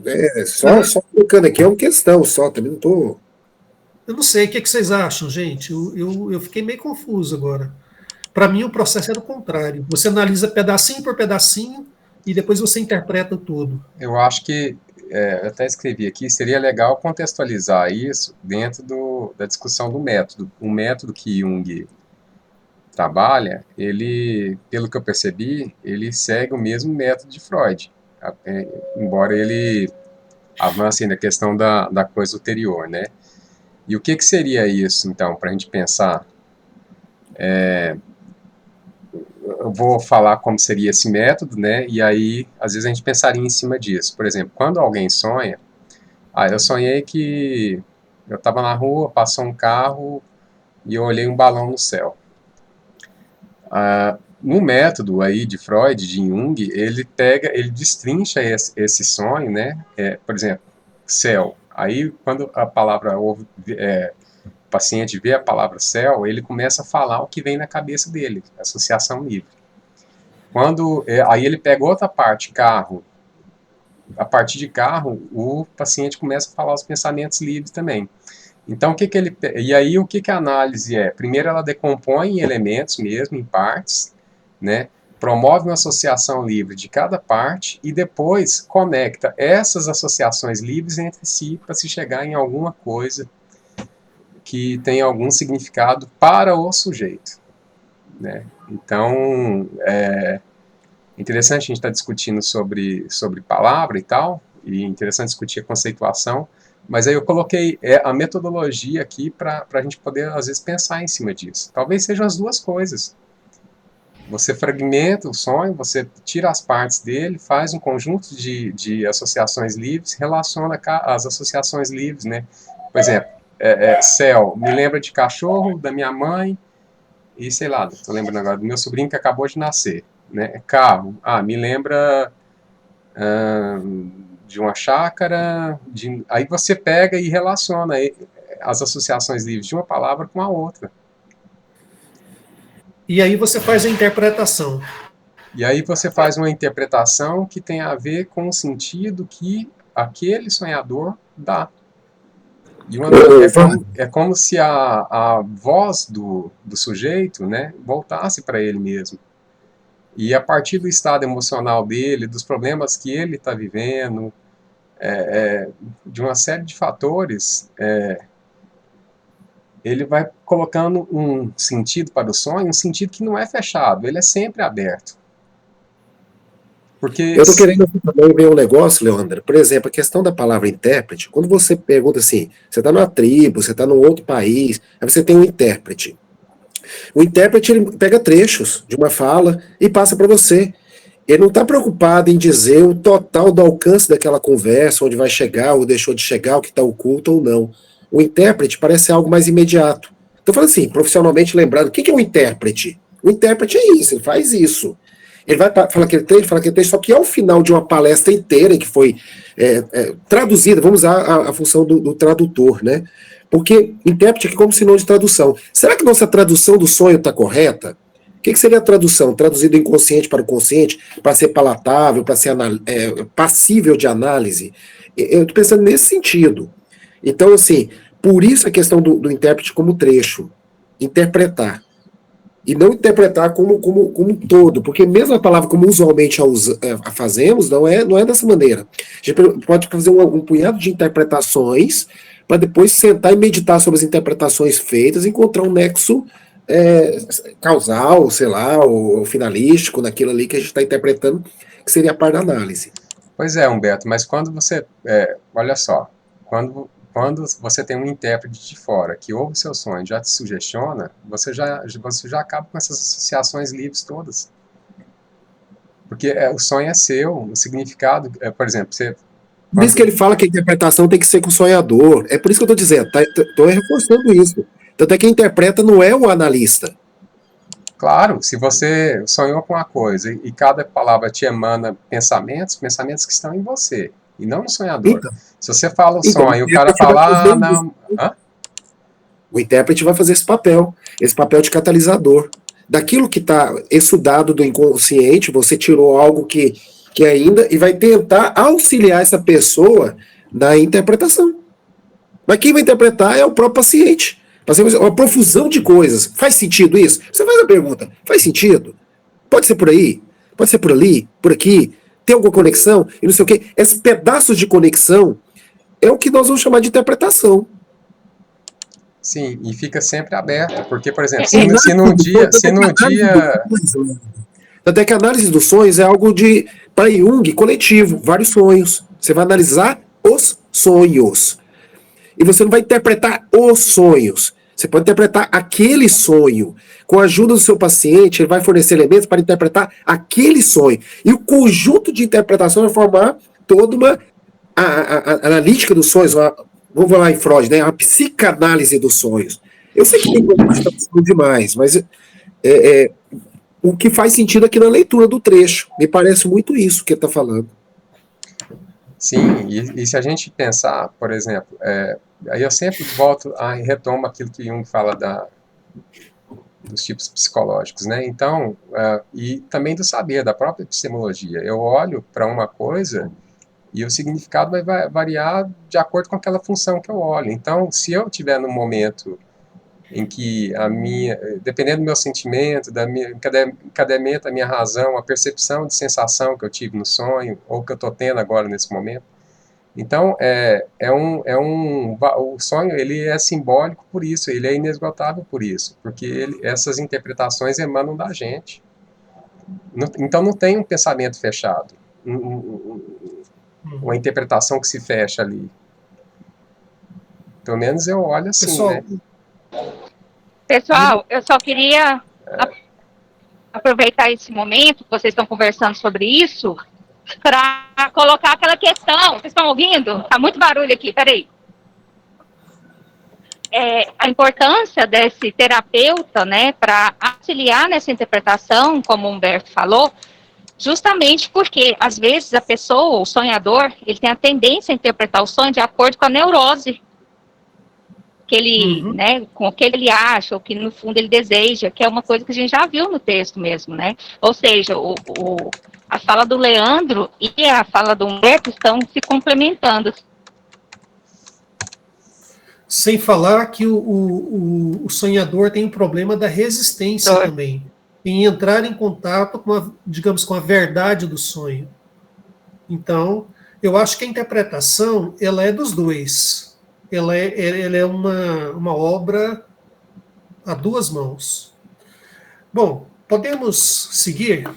só colocando aqui é uma questão só, também não estou... Eu não sei, o que vocês acham, gente? Eu fiquei meio confuso agora. Para mim, o processo era o contrário. Você analisa pedacinho por pedacinho e depois você interpreta tudo. Eu acho que, eu até escrevi aqui, seria legal contextualizar isso dentro da discussão do método. O método que Jung trabalha, ele, pelo que eu percebi, ele segue o mesmo método de Freud, embora ele avance na questão da coisa ulterior, né? E o que seria isso, então, para a gente pensar? Eu vou falar como seria esse método, né? E aí, às vezes, a gente pensaria em cima disso. Por exemplo, quando alguém sonha, eu sonhei que eu estava na rua, passou um carro e eu olhei um balão no céu. No método aí de Freud, de Jung, ele destrincha esse sonho, né? Por exemplo, céu. Aí, quando o paciente vê a palavra céu, ele começa a falar o que vem na cabeça dele, associação livre. Aí ele pega outra parte, carro, a partir de carro, o paciente começa a falar os pensamentos livres também. Então, e aí, o que a análise é? Primeiro, ela decompõe em elementos mesmo, em partes, né? Promove uma associação livre de cada parte e depois conecta essas associações livres entre si para se chegar em alguma coisa que tenha algum significado para o sujeito, né? Então, é interessante a gente estar discutindo sobre palavra e tal, e interessante discutir a conceituação, mas aí eu coloquei a metodologia aqui para a gente poder, às vezes, pensar em cima disso. Talvez sejam as duas coisas. Você fragmenta o sonho, você tira as partes dele, faz um conjunto de associações livres, relaciona as associações livres, né? Por exemplo, céu, me lembra de cachorro, da minha mãe, e sei lá, estou lembrando agora do meu sobrinho que acabou de nascer, né? Carro, me lembra de uma chácara, aí você pega e relaciona as associações livres de uma palavra com a outra. E aí você faz a interpretação. E aí você faz uma interpretação que tem a ver com o sentido que aquele sonhador dá. E é como se a voz do sujeito, né, voltasse para ele mesmo. E a partir do estado emocional dele, dos problemas que ele está vivendo, de uma série de fatores, ele vai colocando um sentido para o sonho, um sentido que não é fechado, ele é sempre aberto. Porque eu estou querendo também ver um negócio, Leandro. Por exemplo, a questão da palavra intérprete, quando você pergunta assim, você está numa tribo, você está num outro país, aí você tem um intérprete. O intérprete, ele pega trechos de uma fala e passa para você. Ele não está preocupado em dizer o total do alcance daquela conversa, onde vai chegar ou deixou de chegar, o que está oculto ou não. O intérprete parece algo mais imediato. Estou falando assim, profissionalmente lembrando, o que é um intérprete? O intérprete é isso, ele faz isso. Ele vai falar aquele trecho, só que ao final de uma palestra inteira que foi traduzida, vamos usar a função do tradutor, né? Porque intérprete é como sinônimo de tradução. Será que nossa tradução do sonho está correta? O que seria a tradução? Traduzido do inconsciente para o consciente, para ser palatável, para ser passível de análise? Eu estou pensando nesse sentido. Então, assim, por isso a questão do intérprete como trecho. Interpretar. E não interpretar como um todo, porque mesmo a palavra como usualmente a fazemos, não é dessa maneira. A gente pode fazer um punhado de interpretações para depois sentar e meditar sobre as interpretações feitas e encontrar um nexo causal, sei lá, ou finalístico naquilo ali que a gente está interpretando, que seria a parte da análise. Pois é, Humberto, mas quando você... olha só, quando você tem um intérprete de fora que ouve o seu sonho, já te sugestiona, você já acaba com essas associações livres todas. Porque o sonho é seu, o significado, por exemplo, você... Por isso que ele fala que a interpretação tem que ser com o sonhador. É por isso que eu estou dizendo, estou reforçando isso. Tanto é que quem interpreta não é o analista. Claro, se você sonhou com uma coisa e cada palavra te emana pensamentos que estão em você, e não no sonhador. Então, se você fala o sonho e o cara fala, não... Hã? O intérprete vai fazer esse papel de catalisador. Daquilo que está estudado do inconsciente, você tirou algo que ainda, e vai tentar auxiliar essa pessoa na interpretação. Mas quem vai interpretar é o próprio paciente. Uma profusão de coisas. Faz sentido isso? Você faz a pergunta, faz sentido? Pode ser por aí? Pode ser por ali? Por aqui? Tem alguma conexão? E não sei o quê. Esses pedaços de conexão é o que nós vamos chamar de interpretação. Sim, e fica sempre aberto, porque, por exemplo, se num dia... Até que a análise dos sonhos é algo para Jung, coletivo, vários sonhos. Você vai analisar os sonhos. E você não vai interpretar os sonhos. Você pode interpretar aquele sonho. Com a ajuda do seu paciente, ele vai fornecer elementos para interpretar aquele sonho. E o conjunto de interpretação vai formar toda uma analítica dos sonhos. Vamos lá em Freud, né? A psicanálise dos sonhos. Eu sei que tem coisa demais, mas o que faz sentido aqui na leitura do trecho. Me parece muito isso que ele está falando. Sim, e se a gente pensar, por exemplo, aí eu sempre volto e retomo aquilo que Jung fala dos tipos psicológicos, né? Então, e também do saber, da própria epistemologia. Eu olho para uma coisa E o significado vai variar de acordo com aquela função que eu olho. Então, se eu estiver no momento em que dependendo do meu sentimento, da minha encadeamento, da minha razão, a percepção de sensação que eu tive no sonho, ou que eu estou tendo agora nesse momento. Então, o sonho, ele é simbólico por isso, ele é inesgotável por isso, porque essas interpretações emanam da gente. Então, não tem um pensamento fechado, uma interpretação que se fecha ali. Pelo menos eu olho assim, Pessoal, né? Pessoal, eu só queria aproveitar esse momento que vocês estão conversando sobre isso para colocar aquela questão. Vocês estão ouvindo? Tá muito barulho aqui, peraí. A importância desse terapeuta, né, para auxiliar nessa interpretação, como o Humberto falou, justamente porque, às vezes, a pessoa, o sonhador, ele tem a tendência a interpretar o sonho de acordo com a neurose que ele, né, com o que ele acha, ou que no fundo ele deseja, que é uma coisa que a gente já viu no texto mesmo, né? Ou seja, a fala do Leandro e a fala do Humberto estão se complementando. Sem falar que o sonhador tem um problema da resistência também, em entrar em contato com digamos, com a verdade do sonho. Então, eu acho que a interpretação, ela é dos dois. Ela é uma obra a duas mãos. Bom, podemos seguir?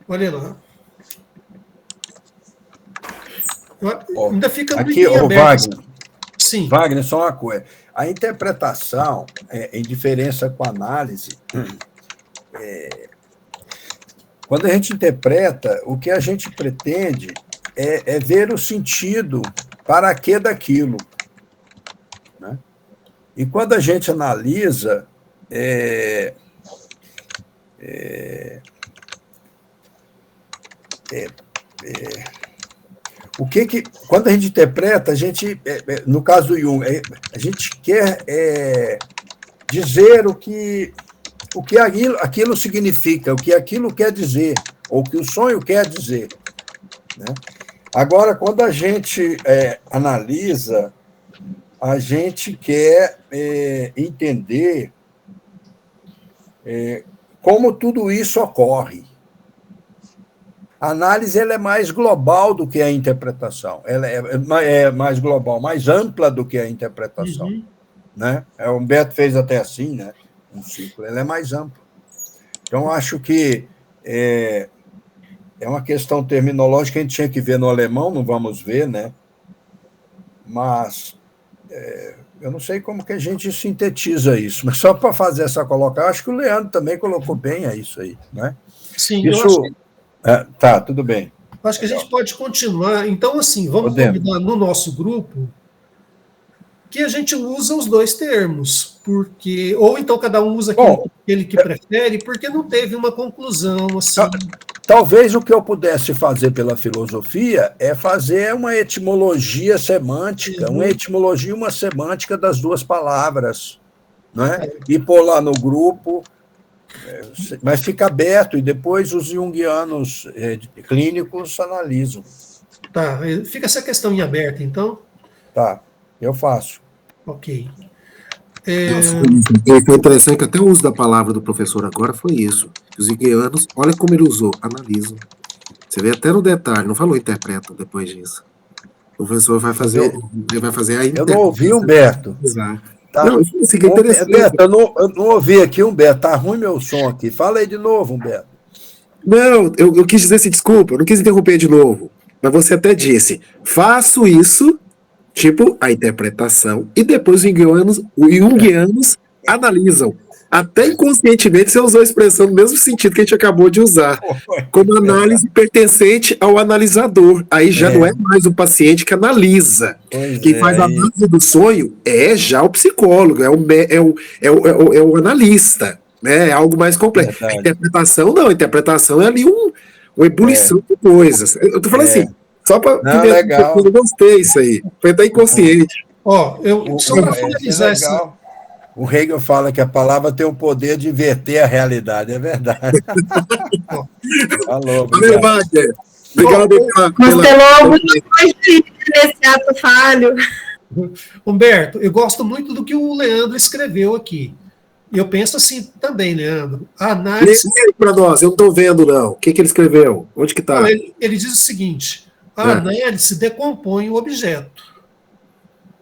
Olha lá. Ainda fica aqui, aberto. Wagner. Sim. Wagner, só uma coisa. A interpretação, em diferença com a análise, quando a gente interpreta, o que a gente pretende é ver o sentido para que daquilo. Né? E quando a gente analisa, quando a gente interpreta, a gente, no caso do Jung, a gente quer dizer o que aquilo significa, o que aquilo quer dizer, ou o que o sonho quer dizer. Né? Agora, quando a gente analisa, a gente quer entender como tudo isso ocorre. A análise ela é mais global do que a interpretação. Ela é mais global, mais ampla do que a interpretação. Né? O Humberto fez até assim, né? Um ciclo. Ela é mais ampla. Então, acho que é uma questão terminológica que a gente tinha que ver no alemão, não vamos ver, né? Mas eu não sei como que a gente sintetiza isso, mas só para fazer essa colocação, acho que o Leandro também colocou bem isso aí, né? Sim, isso... eu acho que... Tá, tudo bem. Acho que a gente pode continuar. Então, assim, vamos combinar no nosso grupo que a gente usa os dois termos, porque ou então cada um usa aquele que prefere, porque não teve uma conclusão assim. Talvez o que eu pudesse fazer pela filosofia é fazer uma etimologia semântica, uma etimologia e uma semântica das duas palavras, né? E pôr lá no grupo, mas fica aberto, e depois os junguianos clínicos analisam. Tá, fica essa questão em aberto, então? Tá, eu faço. Ok. Foi interessante que até o uso da palavra do professor agora foi isso. Os junguianos, olha como ele usou, analisam. Você vê até no detalhe, não falou interpreta depois disso. O professor vai fazer a interpretação. Eu não ouvi, Humberto. Exato. Tá. Não, isso é interessante. Humberto, eu não ouvi aqui, Humberto. Tá ruim meu som aqui. Fala aí de novo, Humberto. Não, eu quis dizer assim, desculpa, eu não quis interromper de novo. Mas você até disse, faço isso, tipo, a interpretação, e depois os junguianos analisam. Até inconscientemente você usou a expressão no mesmo sentido que a gente acabou de usar, como análise pertencente ao analisador. Aí já não é mais o paciente que analisa. Quem faz a análise do sonho é já o psicólogo, é o analista, né? É algo mais complexo. A interpretação não, a interpretação é ali uma ebulição de coisas. Eu tô falando assim, só para legal. Eu gostei isso aí, foi até inconsciente. Só para finalizar essa... O Hegel fala que a palavra tem o poder de inverter a realidade, é verdade. Valeu, Wagner. Obrigado Mas pelo alguma coisa nesse ato falho. Humberto, eu gosto muito do que o Leandro escreveu aqui. Eu penso assim também, Leandro. A análise. Lê para nós, eu não estou vendo, não. O que ele escreveu? Onde que está? Ele diz o seguinte: a análise decompõe o objeto.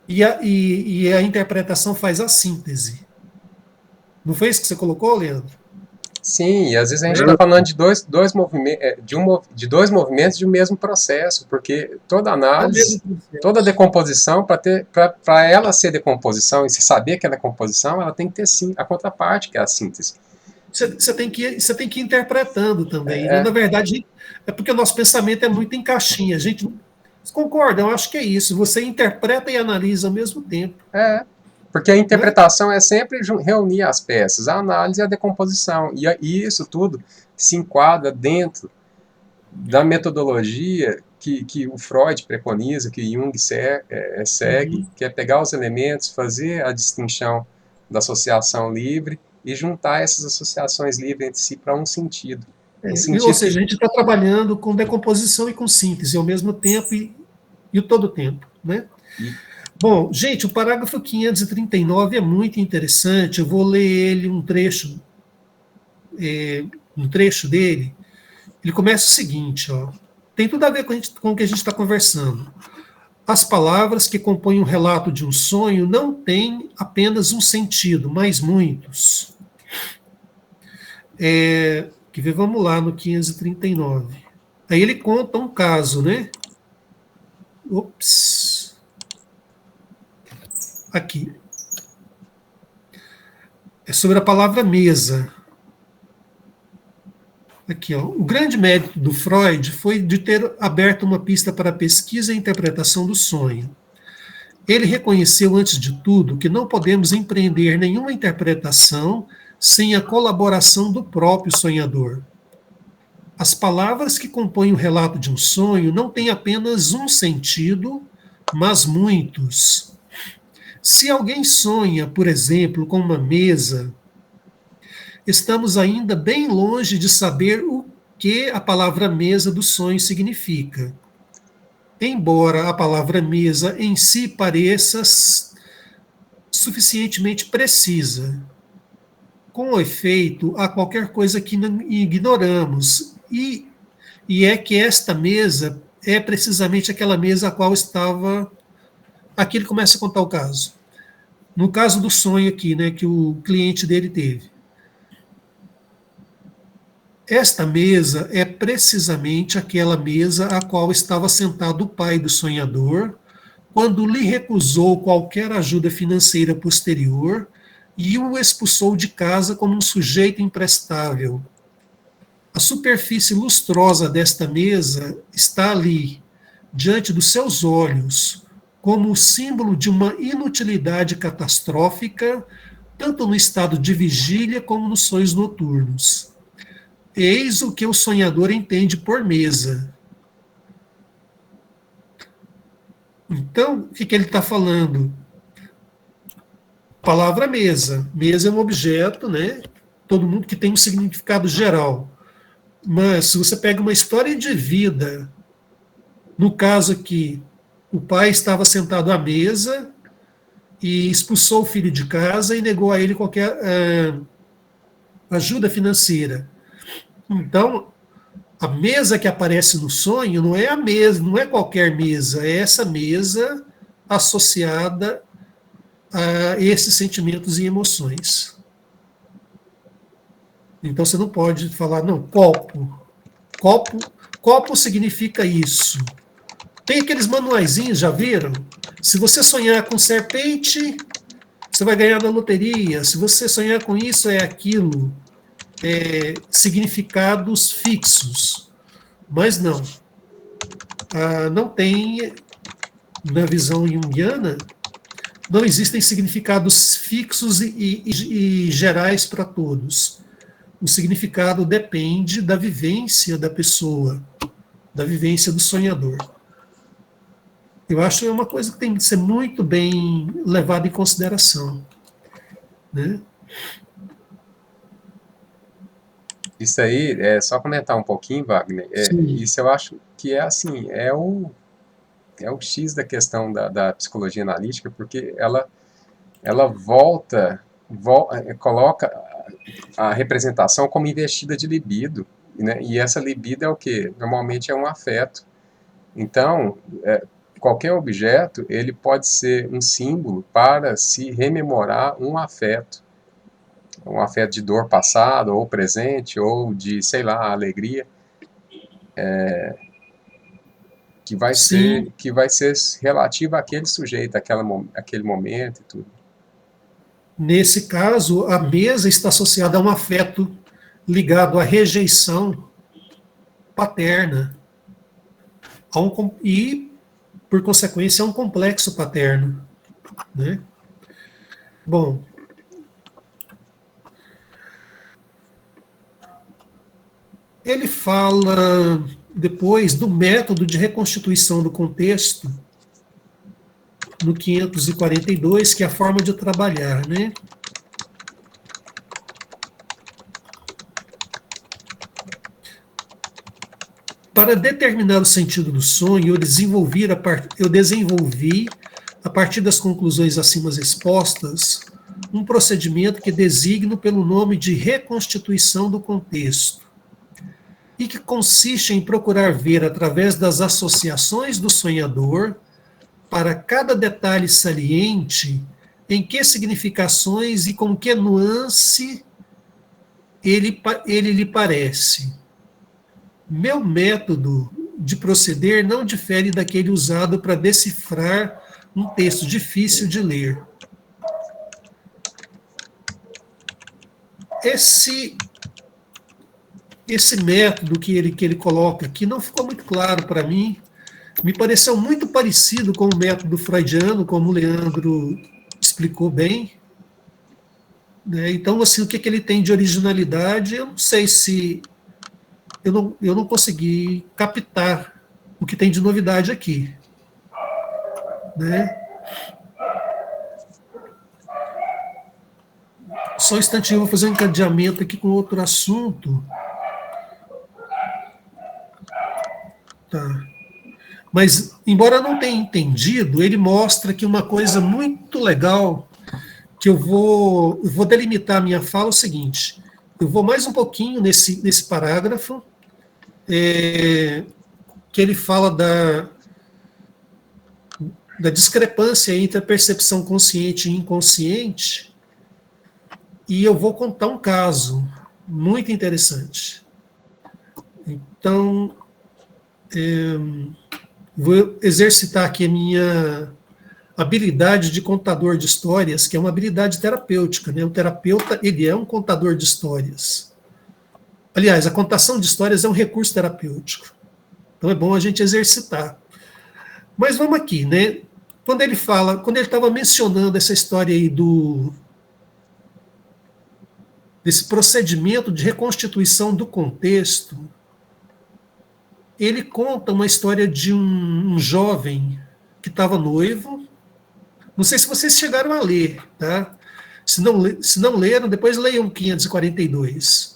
E a interpretação faz a síntese. Não foi isso que você colocou, Leandro? Sim, e às vezes a gente está falando de dois movimentos de um mesmo processo, porque toda análise, toda decomposição, para ela ser decomposição e se saber que ela é composição, ela tem que ter sim a contraparte, que é a síntese. Você tem que ir interpretando também. Né? Na verdade, é porque o nosso pensamento é muito em caixinha. A gente concorda, eu acho que é isso. Você interpreta e analisa ao mesmo tempo. Porque a interpretação é sempre reunir as peças, a análise e a decomposição. E isso tudo se enquadra dentro da metodologia que o Freud preconiza, que Jung segue, que é pegar os elementos, fazer a distinção da associação livre e juntar essas associações livres entre si para um sentido. Ou seja, a gente está trabalhando com decomposição e com síntese ao mesmo tempo e todo o tempo, né? Bom, gente, o parágrafo 539 é muito interessante. Eu vou ler ele um trecho dele. Ele começa o seguinte, ó. Tem tudo a ver com o que a gente está conversando. As palavras que compõem o relato de um sonho não têm apenas um sentido, mas muitos. Vamos lá no 539. Aí ele conta um caso, né? Aqui. É sobre a palavra mesa. Aqui, ó. O grande mérito do Freud foi de ter aberto uma pista para a pesquisa e interpretação do sonho. Ele reconheceu, antes de tudo, que não podemos empreender nenhuma interpretação sem a colaboração do próprio sonhador. As palavras que compõem o relato de um sonho não têm apenas um sentido, mas muitos. Se alguém sonha, por exemplo, com uma mesa, estamos ainda bem longe de saber o que a palavra mesa do sonho significa. Embora a palavra mesa em si pareça suficientemente precisa. Com efeito, há qualquer coisa que não ignoramos, e é que esta mesa é precisamente aquela mesa a qual estava... Aqui ele começa a contar o caso. No caso do sonho aqui, né, que o cliente dele teve. Esta mesa é precisamente aquela mesa a qual estava sentado o pai do sonhador, quando lhe recusou qualquer ajuda financeira posterior e o expulsou de casa como um sujeito imprestável. A superfície lustrosa desta mesa está ali, diante dos seus olhos, como o símbolo de uma inutilidade catastrófica, tanto no estado de vigília como nos sonhos noturnos. Eis o que o sonhador entende por mesa. Então, o que ele está falando? Palavra mesa. Mesa é um objeto, né? Todo mundo que tem um significado geral. Mas se você pega uma história de vida, no caso aqui, o pai estava sentado à mesa e expulsou o filho de casa e negou a ele qualquer ajuda financeira. Então, a mesa que aparece no sonho não é a mesa, não é qualquer mesa, é essa mesa associada a esses sentimentos e emoções. Então você não pode falar, não, copo. Copo significa isso. Tem aqueles manuaizinhos, já viram? Se você sonhar com serpente, você vai ganhar na loteria. Se você sonhar com isso, é aquilo. Significados fixos. Mas não. Não tem, na visão junguiana, não existem significados fixos e gerais para todos. O significado depende da vivência da pessoa, da vivência do sonhador. Eu acho que é uma coisa que tem que ser muito bem levada em consideração. Né? Isso aí, só comentar um pouquinho, Wagner, isso eu acho que é assim, é o X da questão da psicologia analítica, porque ela coloca a representação como investida de libido, né? E essa libido é o quê? Normalmente é um afeto. Então, qualquer objeto, ele pode ser um símbolo para se rememorar um afeto de dor passada, ou presente, ou de, sei lá, alegria, que vai ser relativa àquele sujeito, àquele momento e tudo. Nesse caso, a mesa está associada a um afeto ligado à rejeição paterna e, por consequência, a um complexo paterno, né? Bom, ele fala depois do método de reconstituição do contexto, no 542, que é a forma de trabalhar, né? Para determinar o sentido do sonho, eu desenvolvi, a partir das conclusões acima expostas, um procedimento que designo pelo nome de reconstituição do contexto, e que consiste em procurar ver, através das associações do sonhador, para cada detalhe saliente, em que significações e com que nuance ele lhe parece. Meu método de proceder não difere daquele usado para decifrar um texto difícil de ler. Esse método que ele coloca aqui não ficou muito claro para mim. Me pareceu muito parecido com o método freudiano, como o Leandro explicou bem. Né? Então, assim, o que ele tem de originalidade, eu não sei se... Eu não consegui captar o que tem de novidade aqui. Né? Só um instantinho, eu vou fazer um encadeamento aqui com outro assunto. Tá. Mas, embora eu não tenha entendido, ele mostra que uma coisa muito legal, que eu vou delimitar a minha fala, é o seguinte: eu vou mais um pouquinho nesse parágrafo, que ele fala da discrepância entre a percepção consciente e inconsciente, e eu vou contar um caso muito interessante. Então, vou exercitar aqui a minha habilidade de contador de histórias, que é uma habilidade terapêutica, né? O terapeuta, ele é um contador de histórias. Aliás, a contação de histórias é um recurso terapêutico. Então é bom a gente exercitar. Mas vamos aqui, né? Quando ele estava mencionando essa história aí desse procedimento de reconstituição do contexto, ele conta uma história de um jovem que estava noivo. Não sei se vocês chegaram a ler, tá? Se não leram, depois leiam 542.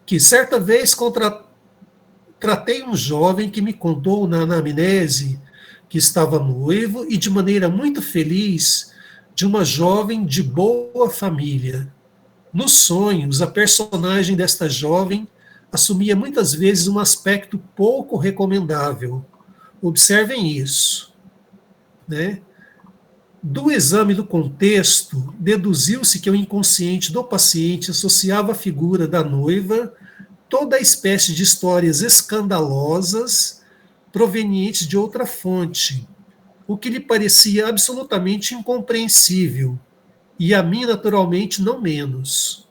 Que certa vez tratei um jovem que me contou na anamnese que estava noivo e de maneira muito feliz de uma jovem de boa família. Nos sonhos, a personagem desta jovem assumia muitas vezes um aspecto pouco recomendável. Observem isso. Né? Do exame do contexto, deduziu-se que o inconsciente do paciente associava à figura da noiva toda a espécie de histórias escandalosas provenientes de outra fonte, o que lhe parecia absolutamente incompreensível, e a mim, naturalmente, não menos.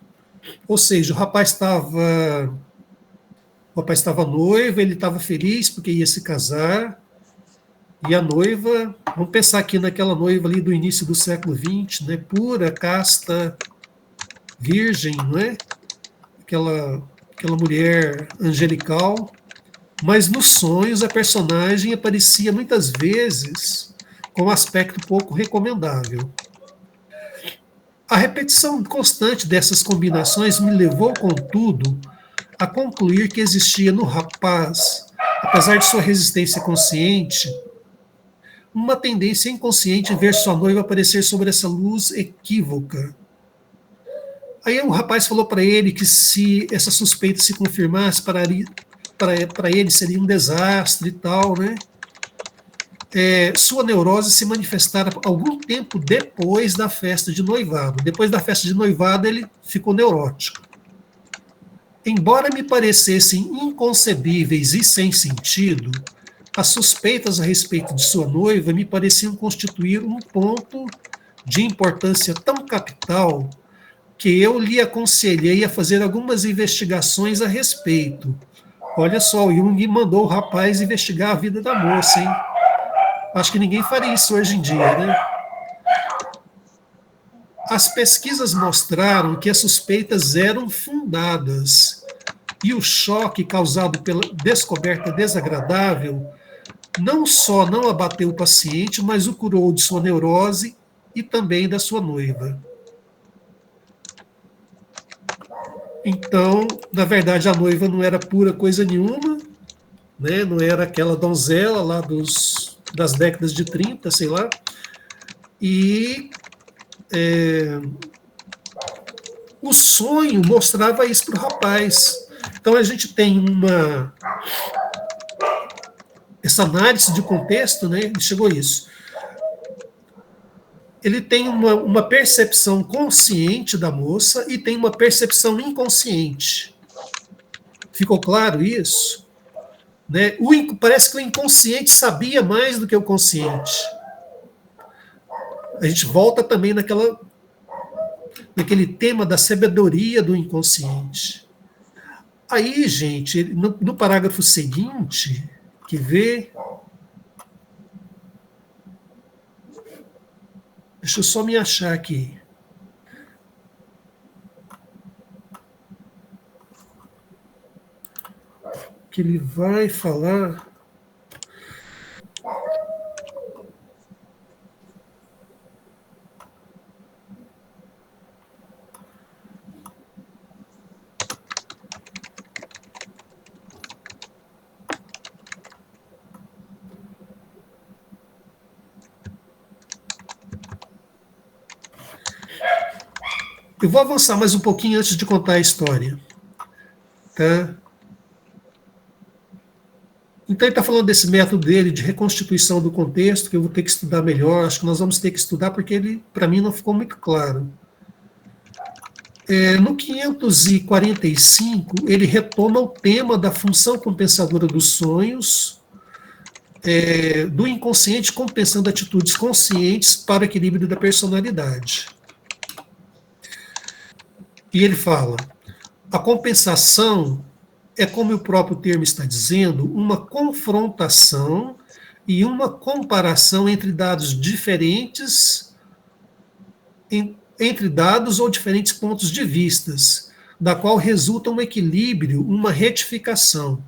Ou seja, o rapaz estava noivo, ele estava feliz porque ia se casar, e a noiva, vamos pensar aqui naquela noiva ali do início do século XX, né, pura, casta, virgem, não é? Aquela mulher angelical, mas nos sonhos a personagem aparecia muitas vezes com um aspecto pouco recomendável. A repetição constante dessas combinações me levou, contudo, a concluir que existia no rapaz, apesar de sua resistência consciente, uma tendência inconsciente em ver sua noiva aparecer sobre essa luz equívoca. Aí o rapaz falou para ele que se essa suspeita se confirmasse, para ele seria um desastre e tal, né? Sua neurose se manifestara algum tempo depois da festa de noivado. Depois da festa de noivado, ele ficou neurótico. Embora me parecessem inconcebíveis e sem sentido, as suspeitas a respeito de sua noiva me pareciam constituir um ponto de importância tão capital que eu lhe aconselhei a fazer algumas investigações a respeito. Olha só, o Jung mandou o rapaz investigar a vida da moça, hein? Acho que ninguém faria isso hoje em dia, né? As pesquisas mostraram que as suspeitas eram fundadas e o choque causado pela descoberta desagradável não só não abateu o paciente, mas o curou de sua neurose e também da sua noiva. Então, na verdade, a noiva não era pura coisa nenhuma, né? Não era aquela donzela lá das décadas de 30, sei lá, e o sonho mostrava isso para o rapaz. Então a gente tem essa análise de contexto, né? Ele chegou a isso. Ele tem uma percepção consciente da moça e tem uma percepção inconsciente. Ficou claro isso? Né? Parece que o inconsciente sabia mais do que o consciente. A gente volta também naquele tema da sabedoria do inconsciente. Aí, gente, no parágrafo seguinte, que vê... Deixa eu só me achar aqui. Que ele vai falar... Eu vou avançar mais um pouquinho antes de contar a história. Tá? Então, ele está falando desse método dele de reconstituição do contexto, que eu vou ter que estudar melhor. Acho que nós vamos ter que estudar, porque ele, para mim, não ficou muito claro. No 545, ele retoma o tema da função compensadora dos sonhos, do inconsciente compensando atitudes conscientes para o equilíbrio da personalidade. E ele fala, a compensação é, como o próprio termo está dizendo, uma confrontação e uma comparação entre dados diferentes, entre dados ou diferentes pontos de vistas, da qual resulta um equilíbrio, uma retificação.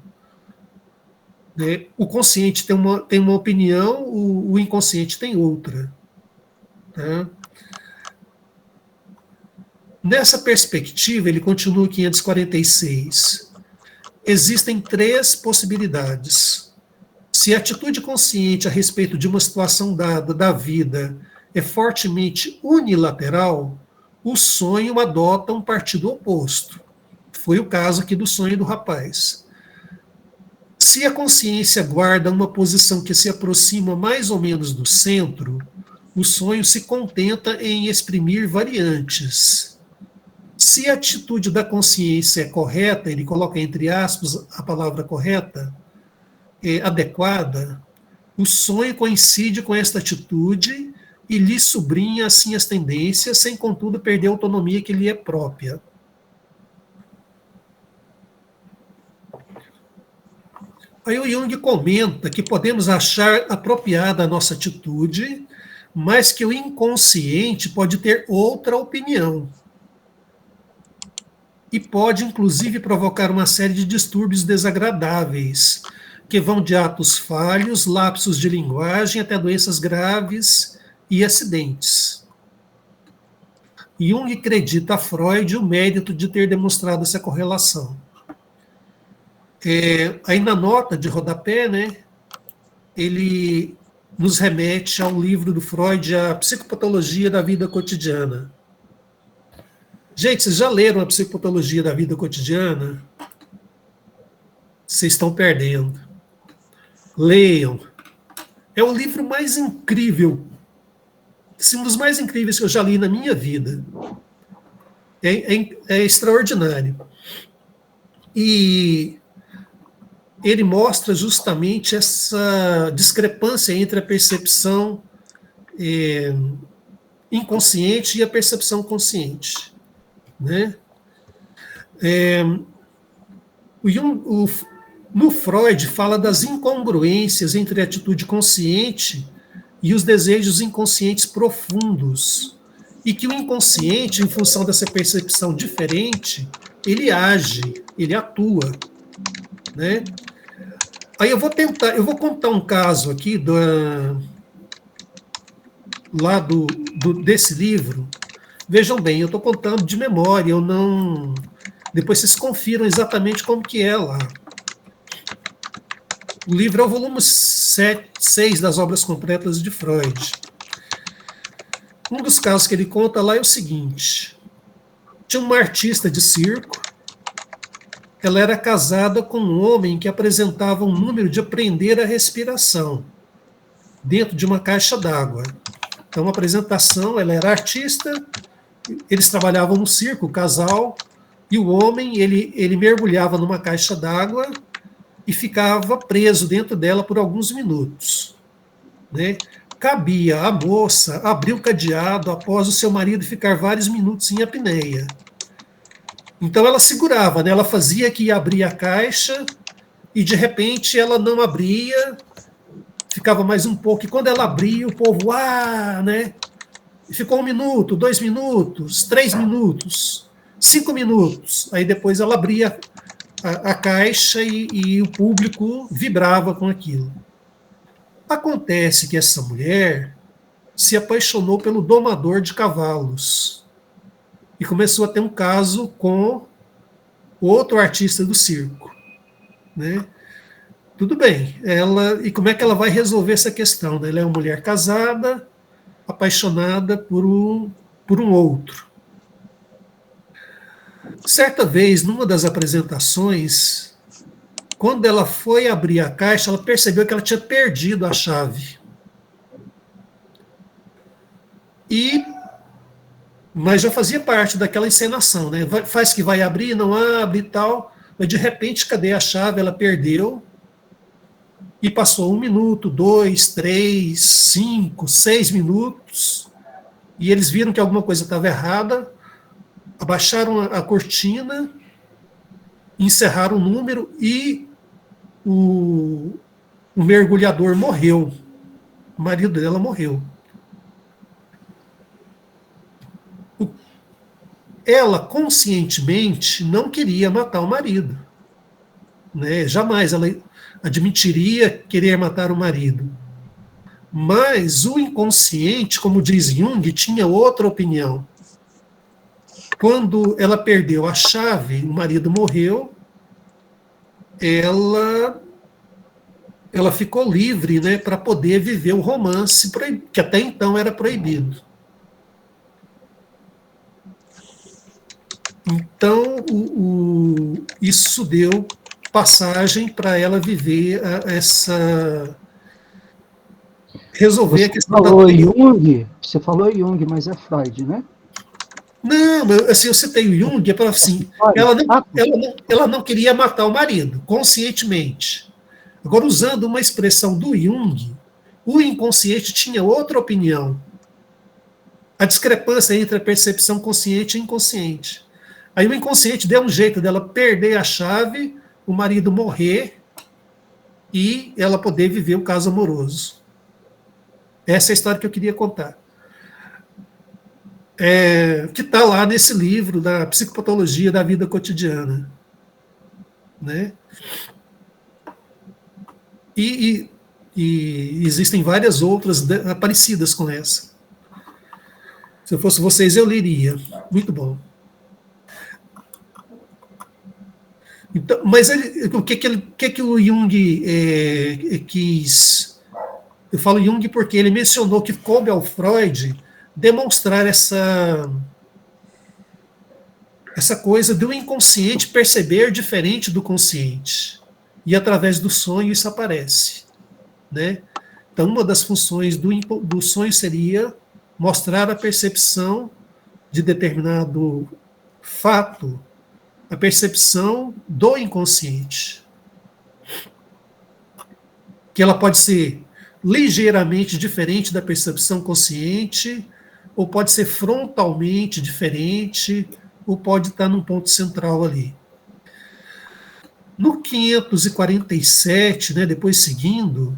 O consciente tem uma opinião, o inconsciente tem outra. Tá? Nessa perspectiva, ele continua em 546. Existem 3 possibilidades. Se a atitude consciente a respeito de uma situação dada da vida é fortemente unilateral, o sonho adota um partido oposto. Foi o caso aqui do sonho do rapaz. Se a consciência guarda uma posição que se aproxima mais ou menos do centro, o sonho se contenta em exprimir variantes. Se a atitude da consciência é correta, ele coloca entre aspas a palavra correta, adequada, o sonho coincide com esta atitude e lhe sublinha assim as tendências, sem contudo perder a autonomia que lhe é própria. Aí o Jung comenta que podemos achar apropriada a nossa atitude, mas que o inconsciente pode ter outra opinião. E pode, inclusive, provocar uma série de distúrbios desagradáveis, que vão de atos falhos, lapsos de linguagem, até doenças graves e acidentes. Jung acredita a Freud o mérito de ter demonstrado essa correlação. Aí na nota de rodapé, né, ele nos remete ao livro do Freud, A Psicopatologia da Vida Cotidiana. Gente, vocês já leram A Psicopatologia da Vida Cotidiana? Vocês estão perdendo. Leiam. É o livro mais incrível, um dos mais incríveis que eu já li na minha vida. É extraordinário. E ele mostra justamente essa discrepância entre a percepção inconsciente e a percepção consciente, né? No Freud, fala das incongruências entre a atitude consciente e os desejos inconscientes profundos, e que o inconsciente, em função dessa percepção diferente, ele age, ele atua, né? Aí eu vou contar um caso aqui desse livro. Vejam bem, eu estou contando de memória, eu não... Depois vocês confiram exatamente como que é lá. O livro é o volume 6 das Obras Completas de Freud. Um dos casos que ele conta lá é o seguinte: tinha uma artista de circo, ela era casada com um homem que apresentava um número de aprender a respiração dentro de uma caixa d'água. Então, a apresentação, ela era artista, eles trabalhavam no circo, o casal, e o homem, ele mergulhava numa caixa d'água e ficava preso dentro dela por alguns minutos, né? Cabia à moça abrir o cadeado após o seu marido ficar vários minutos em apneia. Então ela segurava, né? Ela fazia que ia abrir a caixa e de repente ela não abria, ficava mais um pouco, e quando ela abria, o povo, né? E ficou 1 minuto, 2 minutos, 3 minutos, 5 minutos. Aí depois ela abria a caixa e o público vibrava com aquilo. Acontece que essa mulher se apaixonou pelo domador de cavalos e começou a ter um caso com outro artista do circo, né? Tudo bem, e como é que ela vai resolver essa questão, né? Ela é uma mulher casada, apaixonada por um outro. Certa vez, numa das apresentações, quando ela foi abrir a caixa, ela percebeu que ela tinha perdido a chave. Mas já fazia parte daquela encenação, né? Faz que vai abrir, não abre e tal, mas de repente, cadê a chave? Ela perdeu e passou 1 minuto, 2, 3, 5, 6 minutos, e eles viram que alguma coisa estava errada, abaixaram a cortina, encerraram o número e o mergulhador morreu. O marido dela morreu. Ela conscientemente não queria matar o marido, né? Jamais ela admitiria querer matar o marido. Mas o inconsciente, como diz Jung, tinha outra opinião. Quando ela perdeu a chave, o marido morreu, ela ficou livre, né, para poder viver o romance que até então era proibido. Então, isso deu passagem para ela viver resolver a questão da Jung, você falou Jung, mas é Freud, né? Não, assim, eu citei o Jung, é para assim, ela não queria matar o marido, conscientemente. Agora, usando uma expressão do Jung, o inconsciente tinha outra opinião. A discrepância entre a percepção consciente e inconsciente. Aí o inconsciente deu um jeito dela perder a chave, o marido morrer e ela poder viver o caso amoroso. Essa é a história que eu queria contar. Que está lá nesse livro da Psicopatologia da Vida Cotidiana, né? E existem várias outras parecidas com essa. Se eu fosse vocês, eu leria. Muito bom. Então, mas o que o Jung quis... Eu falo Jung porque ele mencionou que coube ao Freud demonstrar essa coisa do inconsciente perceber diferente do consciente. E através do sonho isso aparece. Né? Então, uma das funções do sonho seria mostrar a percepção de determinado fato, a percepção do inconsciente. Que ela pode ser ligeiramente diferente da percepção consciente, ou pode ser frontalmente diferente, ou pode estar num ponto central ali. No 547, né, depois seguindo,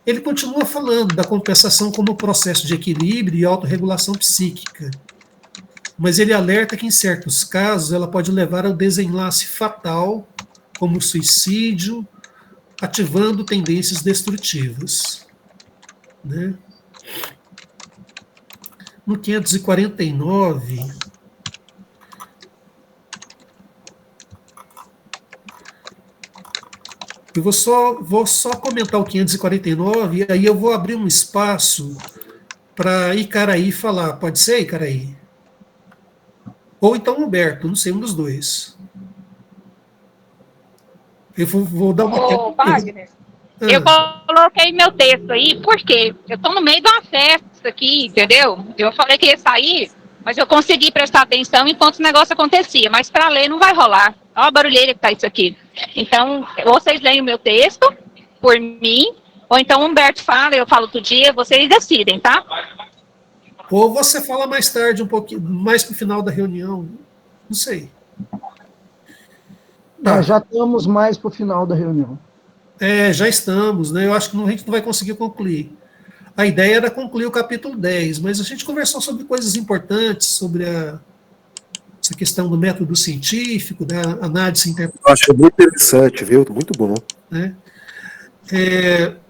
ele continua falando da compensação como processo de equilíbrio e autorregulação psíquica. Mas ele alerta que, em certos casos, ela pode levar ao desenlace fatal, como o suicídio, ativando tendências destrutivas. Né? No 549, eu vou só comentar o 549, e aí eu vou abrir um espaço para Icaraí falar. Pode ser, Icaraí? Ou então Humberto, não sei, um dos dois. Eu vou dar uma... Ô, Wagner, eu coloquei meu texto aí, porque eu estou no meio de uma festa aqui, entendeu? Eu falei que ia sair, mas eu consegui prestar atenção enquanto o negócio acontecia, mas para ler não vai rolar. Olha a barulheira que tá isso aqui. Então, vocês leem o meu texto por mim, ou então o Humberto fala, eu falo outro dia, vocês decidem, tá? Ou você fala mais tarde, um pouquinho, mais para o final da reunião. Não sei. Nós já estamos mais para o final da reunião. Já estamos, né? Eu acho que a gente não vai conseguir concluir. A ideia era concluir o capítulo 10, mas a gente conversou sobre coisas importantes, sobre essa questão do método científico, da análise interpretativa. Eu acho muito interessante, viu? Muito bom. Né?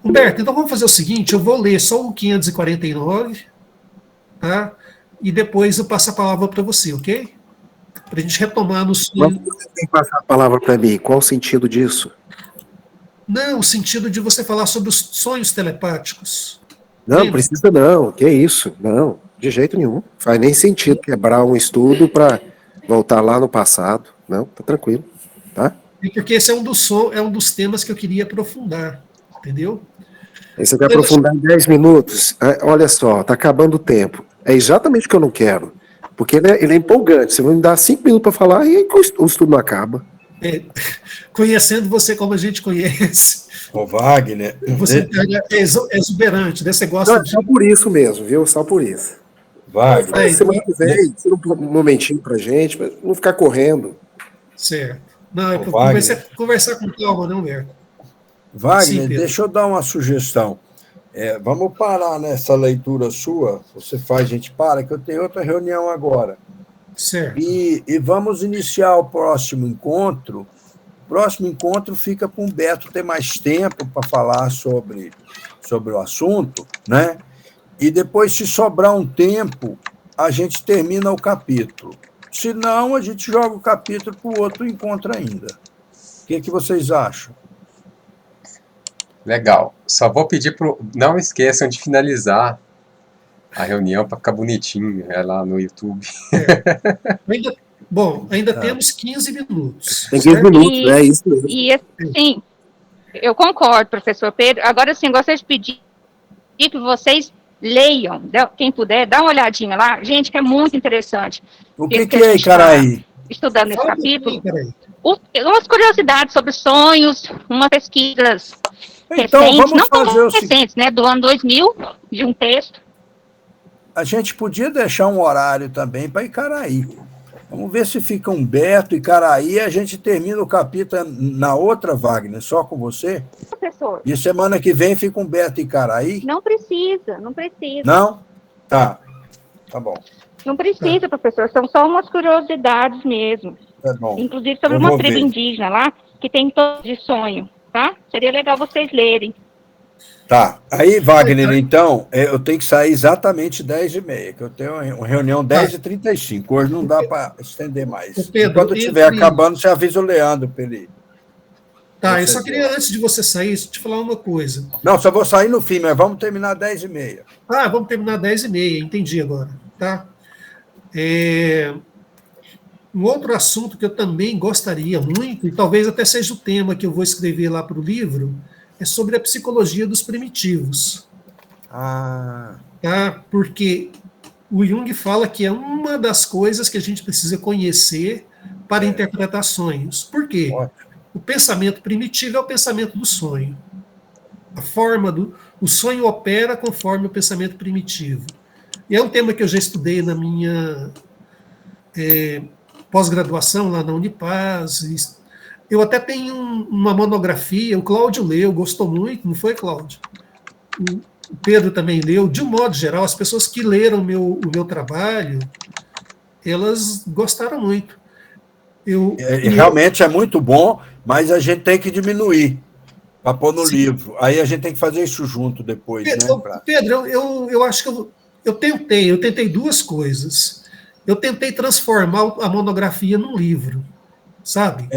Humberto, então vamos fazer o seguinte, eu vou ler só o 549, tá? E depois eu passo a palavra para você, ok? Para a gente retomar no sonho. Mas você tem que passar a palavra para mim. Qual o sentido disso? Não, o sentido de você falar sobre os sonhos telepáticos. Não, não precisa não. Que isso? Não, de jeito nenhum. Faz nem sentido quebrar um estudo para voltar lá no passado. Não, tá tranquilo, tá? E porque esse é um dos temas que eu queria aprofundar, entendeu? Aí você quer aprofundar em 10 minutos. Olha só, tá acabando o tempo. É exatamente o que eu não quero. Porque ele é empolgante. Você vai me dar 5 minutos para falar e o estudo não acaba. Conhecendo você como a gente conhece. Ô, Wagner. Você é exuberante, né? Você gosta não, só por isso mesmo, viu? Só por isso. Wagner. Semana que vem, tira um momentinho pra gente, pra não ficar correndo. Certo. Não, é para conversar com calma, não, Humberto. Wagner, sim, deixa eu dar uma sugestão. Vamos parar nessa leitura sua. Você faz, a gente para, que eu tenho outra reunião agora. Certo. E vamos iniciar o próximo encontro. O próximo encontro fica para o Humberto ter mais tempo para falar sobre o assunto, né? E depois, se sobrar um tempo, a gente termina o capítulo. Se não, a gente joga o capítulo para o outro encontro ainda. O que vocês acham? Legal. Só vou pedir não esqueçam de finalizar a reunião para ficar bonitinho lá no YouTube. Ainda temos 15 minutos. Tem 15 minutos, é isso mesmo. E assim, eu concordo, professor Pedro. Agora, sim, gostaria de pedir que vocês leiam, quem puder, dá uma olhadinha lá. Gente, que é muito interessante. O que é Icaraí? Estudando esse capítulo. Umas curiosidades sobre sonhos, umas pesquisas recentes, não tão recentes, né, do ano 2000, de um texto. A gente podia deixar um horário também para Icaraí. Vamos ver se fica Humberto, Icaraí, e a gente termina o capítulo na outra, Wagner, só com você. Professor. E semana que vem fica Humberto e Icaraí? Não precisa, não precisa. Não? Tá bom. Não precisa, professor, são só umas curiosidades mesmo. Tá bom. Inclusive sobre uma tribo indígena lá, que tem todo de sonho, tá? Seria legal vocês lerem. Tá. Aí, Wagner, então, eu tenho que sair exatamente 10h30, que eu tenho uma reunião 10h35. Hoje não dá para estender mais. Pedro, Quando estiver acabando, você avisa o Leandro para ele. Tá, eu só queria, antes de você sair, te falar uma coisa. Não, só vou sair no fim, mas vamos terminar 10h30. Ah, vamos terminar 10h30, entendi agora. Tá? Um outro assunto que eu também gostaria muito, e talvez até seja o tema que eu vou escrever lá para o livro, é sobre a psicologia dos primitivos. Tá? Porque o Jung fala que é uma das coisas que a gente precisa conhecer para interpretar sonhos. Por quê? Ótimo. O pensamento primitivo é o pensamento do sonho. O sonho opera conforme o pensamento primitivo. E é um tema que eu já estudei na minha pós-graduação lá na Unipaz. Eu até tenho uma monografia, o Cláudio leu, gostou muito, não foi, Cláudio? O Pedro também leu. De um modo geral, as pessoas que leram o meu trabalho, elas gostaram muito. Realmente é muito bom, mas a gente tem que diminuir para pôr no livro. Aí a gente tem que fazer isso junto depois. Pedro, eu acho que eu tentei duas coisas. Eu tentei transformar a monografia num livro, sabe?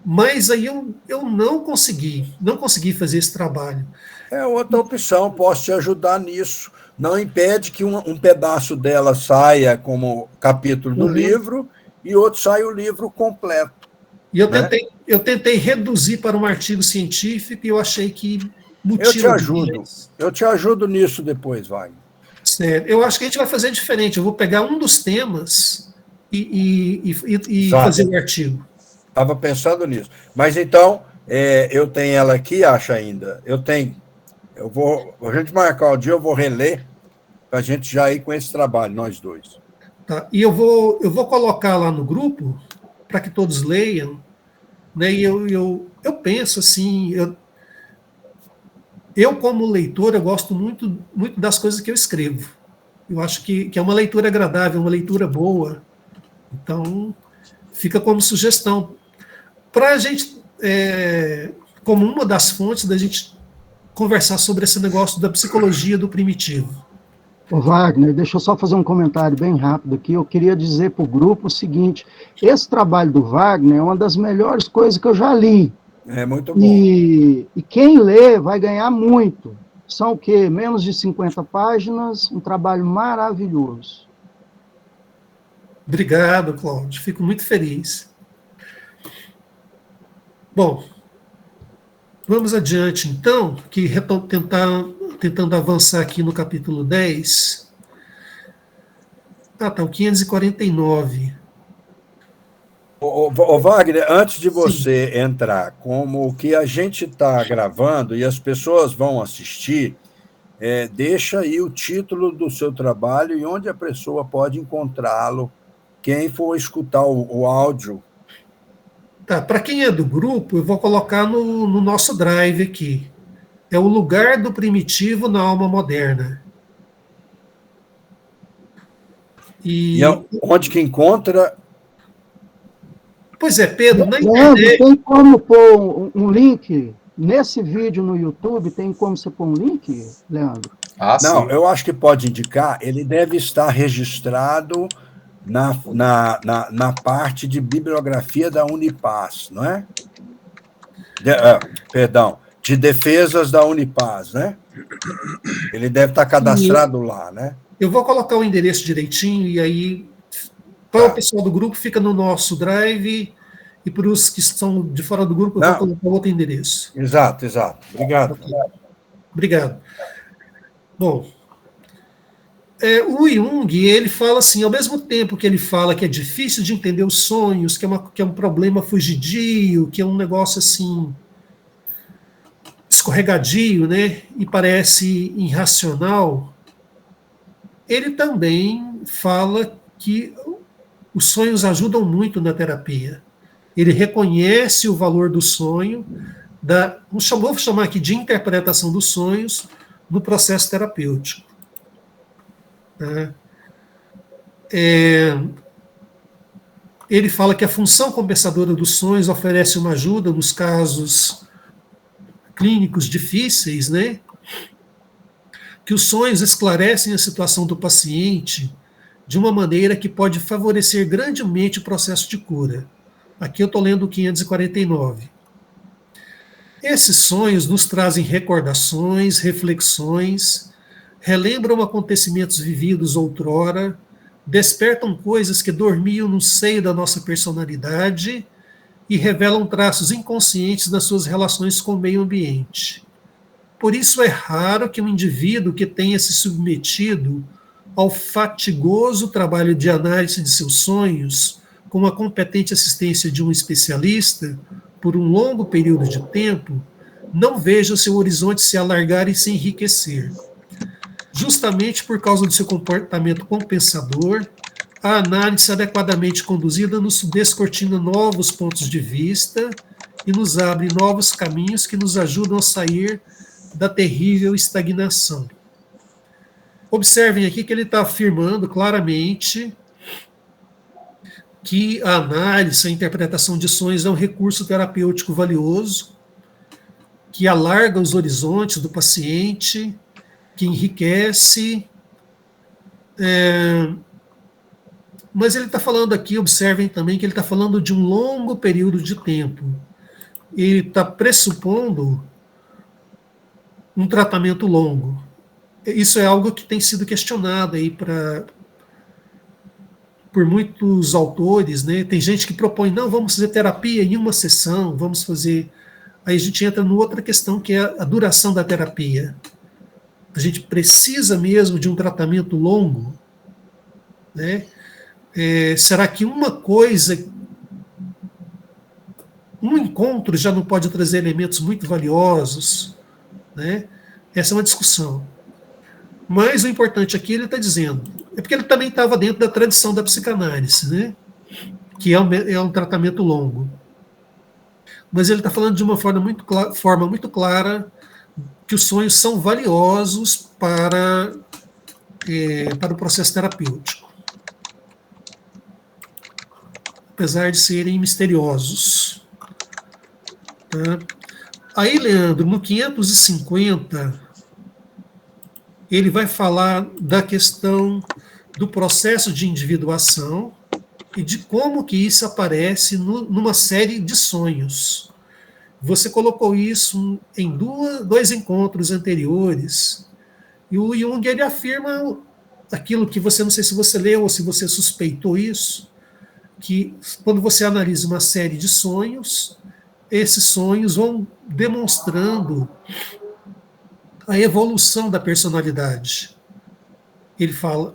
Mas aí eu não consegui fazer esse trabalho. É outra opção, posso te ajudar nisso. Não impede que um pedaço dela saia como capítulo do livro e outro saia o livro completo. E eu tentei reduzir para um artigo científico e eu achei que Eu te ajudo nisso depois, Wagner. Certo. Eu acho que a gente vai fazer diferente. Eu vou pegar um dos temas e fazer o artigo. Estava pensando nisso. Mas então, eu tenho ela aqui, acho ainda. A gente marcar o dia, eu vou reler para a gente já ir com esse trabalho, nós dois. Tá. E eu vou colocar lá no grupo para que todos leiam, né? E eu penso assim, eu como leitor, eu gosto muito, muito das coisas que eu escrevo. Eu acho que é uma leitura agradável, uma leitura boa. Então, fica como sugestão para a gente, como uma das fontes da gente conversar sobre esse negócio da psicologia do primitivo. Ô Wagner, deixa eu só fazer um comentário bem rápido aqui. Eu queria dizer para o grupo o seguinte: esse trabalho do Wagner é uma das melhores coisas que eu já li. É muito bom. E quem lê vai ganhar muito. São o quê? Menos de 50 páginas, um trabalho maravilhoso. Obrigado, Cláudio. Fico muito feliz. Bom, vamos adiante, então, que tentando avançar aqui no capítulo 10. Tá, o 549. Ô, Wagner, antes de você entrar, como o que a gente está gravando e as pessoas vão assistir, deixa aí o título do seu trabalho e onde a pessoa pode encontrá-lo, quem for escutar o áudio. Tá, para quem é do grupo, eu vou colocar no nosso drive aqui. É o lugar do primitivo na alma moderna. E onde que encontra? Pois é, Pedro, na internet... Tem como pôr um link nesse vídeo no YouTube? Tem como você pôr um link, Leandro? Não, eu acho que pode indicar, ele deve estar registrado na parte de bibliografia da Unipaz, não é? Perdão, de defesas da Unipaz, né? Ele deve estar cadastrado lá, né? Eu vou colocar o endereço direitinho e aí para o pessoal do grupo fica no nosso drive e para os que estão de fora do grupo eu vou colocar outro endereço. Exato. Obrigado. Obrigado. Bom, o Jung, ele fala assim, ao mesmo tempo que ele fala que é difícil de entender os sonhos, que é um problema fugidio, que é um negócio assim escorregadio, né, e parece irracional, ele também fala que os sonhos ajudam muito na terapia. Ele reconhece o valor do sonho, vou chamar aqui de interpretação dos sonhos no processo terapêutico. Ele fala que a função compensadora dos sonhos oferece uma ajuda nos casos clínicos difíceis, né? Que os sonhos esclarecem a situação do paciente de uma maneira que pode favorecer grandemente o processo de cura. Aqui eu estou lendo o 549. Esses sonhos nos trazem recordações, reflexões, relembram acontecimentos vividos outrora, despertam coisas que dormiam no seio da nossa personalidade e revelam traços inconscientes das suas relações com o meio ambiente. Por isso é raro que um indivíduo que tenha se submetido ao fatigoso trabalho de análise de seus sonhos, com a competente assistência de um especialista, por um longo período de tempo, não veja seu horizonte se alargar e se enriquecer. Justamente por causa do seu comportamento compensador, a análise adequadamente conduzida nos descortina novos pontos de vista e nos abre novos caminhos que nos ajudam a sair da terrível estagnação. Observem aqui que ele está afirmando claramente que a análise, a interpretação de sonhos é um recurso terapêutico valioso, que alarga os horizontes do paciente, que enriquece. Mas ele está falando aqui, observem também que ele está falando de um longo período de tempo. Ele está pressupondo um tratamento longo. Isso é algo que tem sido questionado aí por muitos autores, né? Tem gente que propõe, não, vamos fazer terapia em uma sessão, vamos fazer... Aí a gente entra numa outra questão, que é a duração da terapia. A gente precisa mesmo de um tratamento longo, né? Será que uma coisa, um encontro já não pode trazer elementos muito valiosos, né? Essa é uma discussão. Mas o importante aqui, ele está dizendo, é porque ele também estava dentro da tradição da psicanálise, né? Que é um tratamento longo. Mas ele está falando de uma forma muito clara que os sonhos são valiosos para o processo terapêutico, apesar de serem misteriosos. Tá? Aí, Leandro, no 550, ele vai falar da questão do processo de individuação e de como que isso aparece numa série de sonhos. Você colocou isso em dois encontros anteriores, e o Jung, ele afirma aquilo que você, não sei se você leu ou se você suspeitou isso, que quando você analisa uma série de sonhos, esses sonhos vão demonstrando a evolução da personalidade. Ele fala,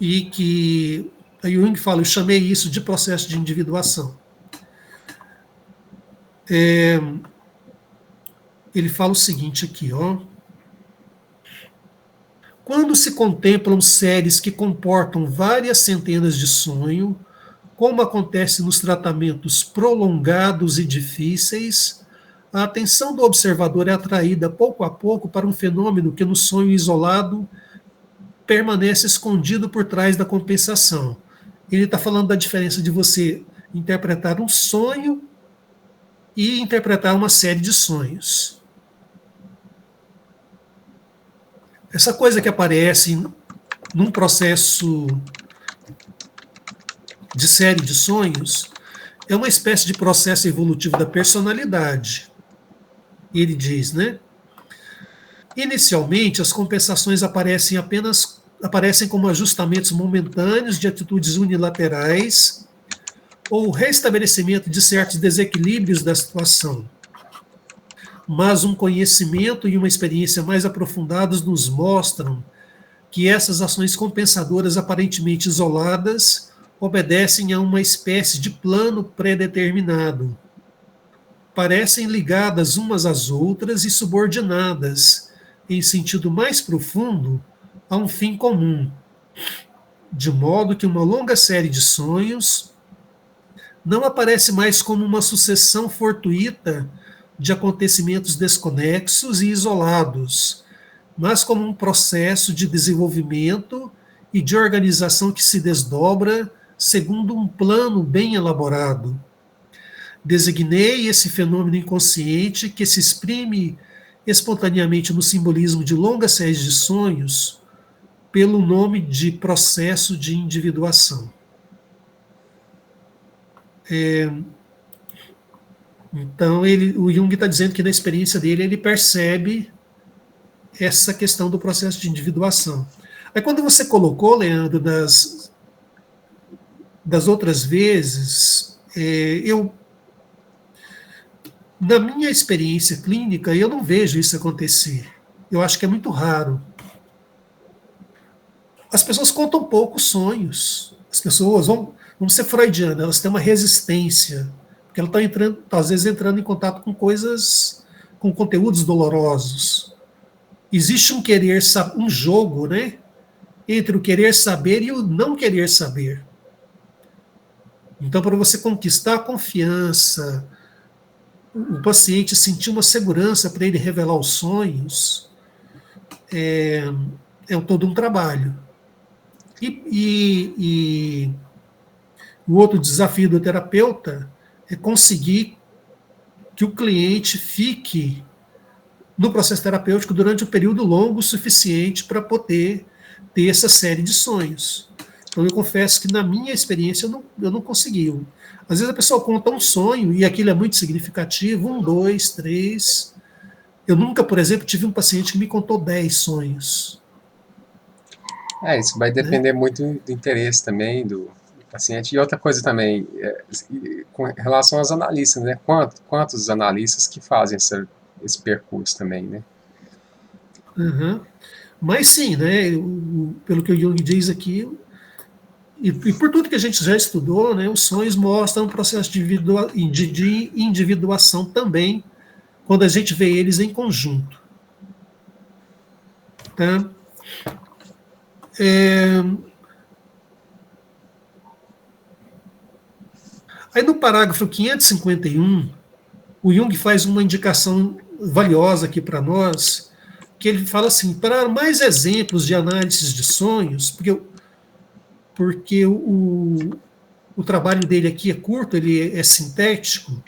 e que a Jung fala, eu chamei isso de processo de individuação. Ele fala o seguinte aqui, ó. Quando se contemplam séries que comportam várias centenas de sonhos, como acontece nos tratamentos prolongados e difíceis, a atenção do observador é atraída pouco a pouco para um fenômeno que no sonho isolado permanece escondido por trás da compensação. Ele está falando da diferença de você interpretar um sonho e interpretar uma série de sonhos. Essa coisa que aparece num processo de série de sonhos é uma espécie de processo evolutivo da personalidade. Ele diz, né? Inicialmente, as compensações aparecem como ajustamentos momentâneos de atitudes unilaterais ou restabelecimento de certos desequilíbrios da situação. Mas um conhecimento e uma experiência mais aprofundados nos mostram que essas ações compensadoras aparentemente isoladas obedecem a uma espécie de plano pré-determinado. Parecem ligadas umas às outras e subordinadas, em sentido mais profundo, a um fim comum, de modo que uma longa série de sonhos não aparece mais como uma sucessão fortuita de acontecimentos desconexos e isolados, mas como um processo de desenvolvimento e de organização que se desdobra segundo um plano bem elaborado. Designei esse fenômeno inconsciente que se exprime espontaneamente no simbolismo de longas séries de sonhos pelo nome de processo de individuação. Então, o Jung está dizendo que na experiência dele ele percebe essa questão do processo de individuação. Aí quando você colocou, Leandro, das outras vezes, na minha experiência clínica, eu não vejo isso acontecer. Eu acho que é muito raro. As pessoas contam poucos sonhos. As pessoas, vamos ser freudianas, elas têm uma resistência, porque elas estão às vezes entrando em contato com coisas, com conteúdos dolorosos. Existe um querer, um jogo, né, entre o querer saber e o não querer saber. Então, para você conquistar a confiança, o paciente sentir uma segurança para ele revelar os sonhos, é todo um trabalho. E o outro desafio do terapeuta é conseguir que o cliente fique no processo terapêutico durante um período longo o suficiente para poder ter essa série de sonhos. Então, eu confesso que, na minha experiência, eu não consegui. Às vezes a pessoa conta um sonho e aquilo é muito significativo, 1, 2, 3. Eu nunca, por exemplo, tive um paciente que me contou 10 sonhos. Isso vai depender muito do interesse também do paciente. E outra coisa também, com relação aos analistas, né? Quantos analistas que fazem esse percurso também, né? Uhum. Mas sim, né? Pelo que o Jung diz aqui, e por tudo que a gente já estudou, né, os sonhos mostram um processo de individuação também, quando a gente vê eles em conjunto. Tá? Aí no parágrafo 551, o Jung faz uma indicação valiosa aqui para nós, que ele fala assim, para mais exemplos de análises de sonhos, porque o trabalho dele aqui é curto, ele é sintético,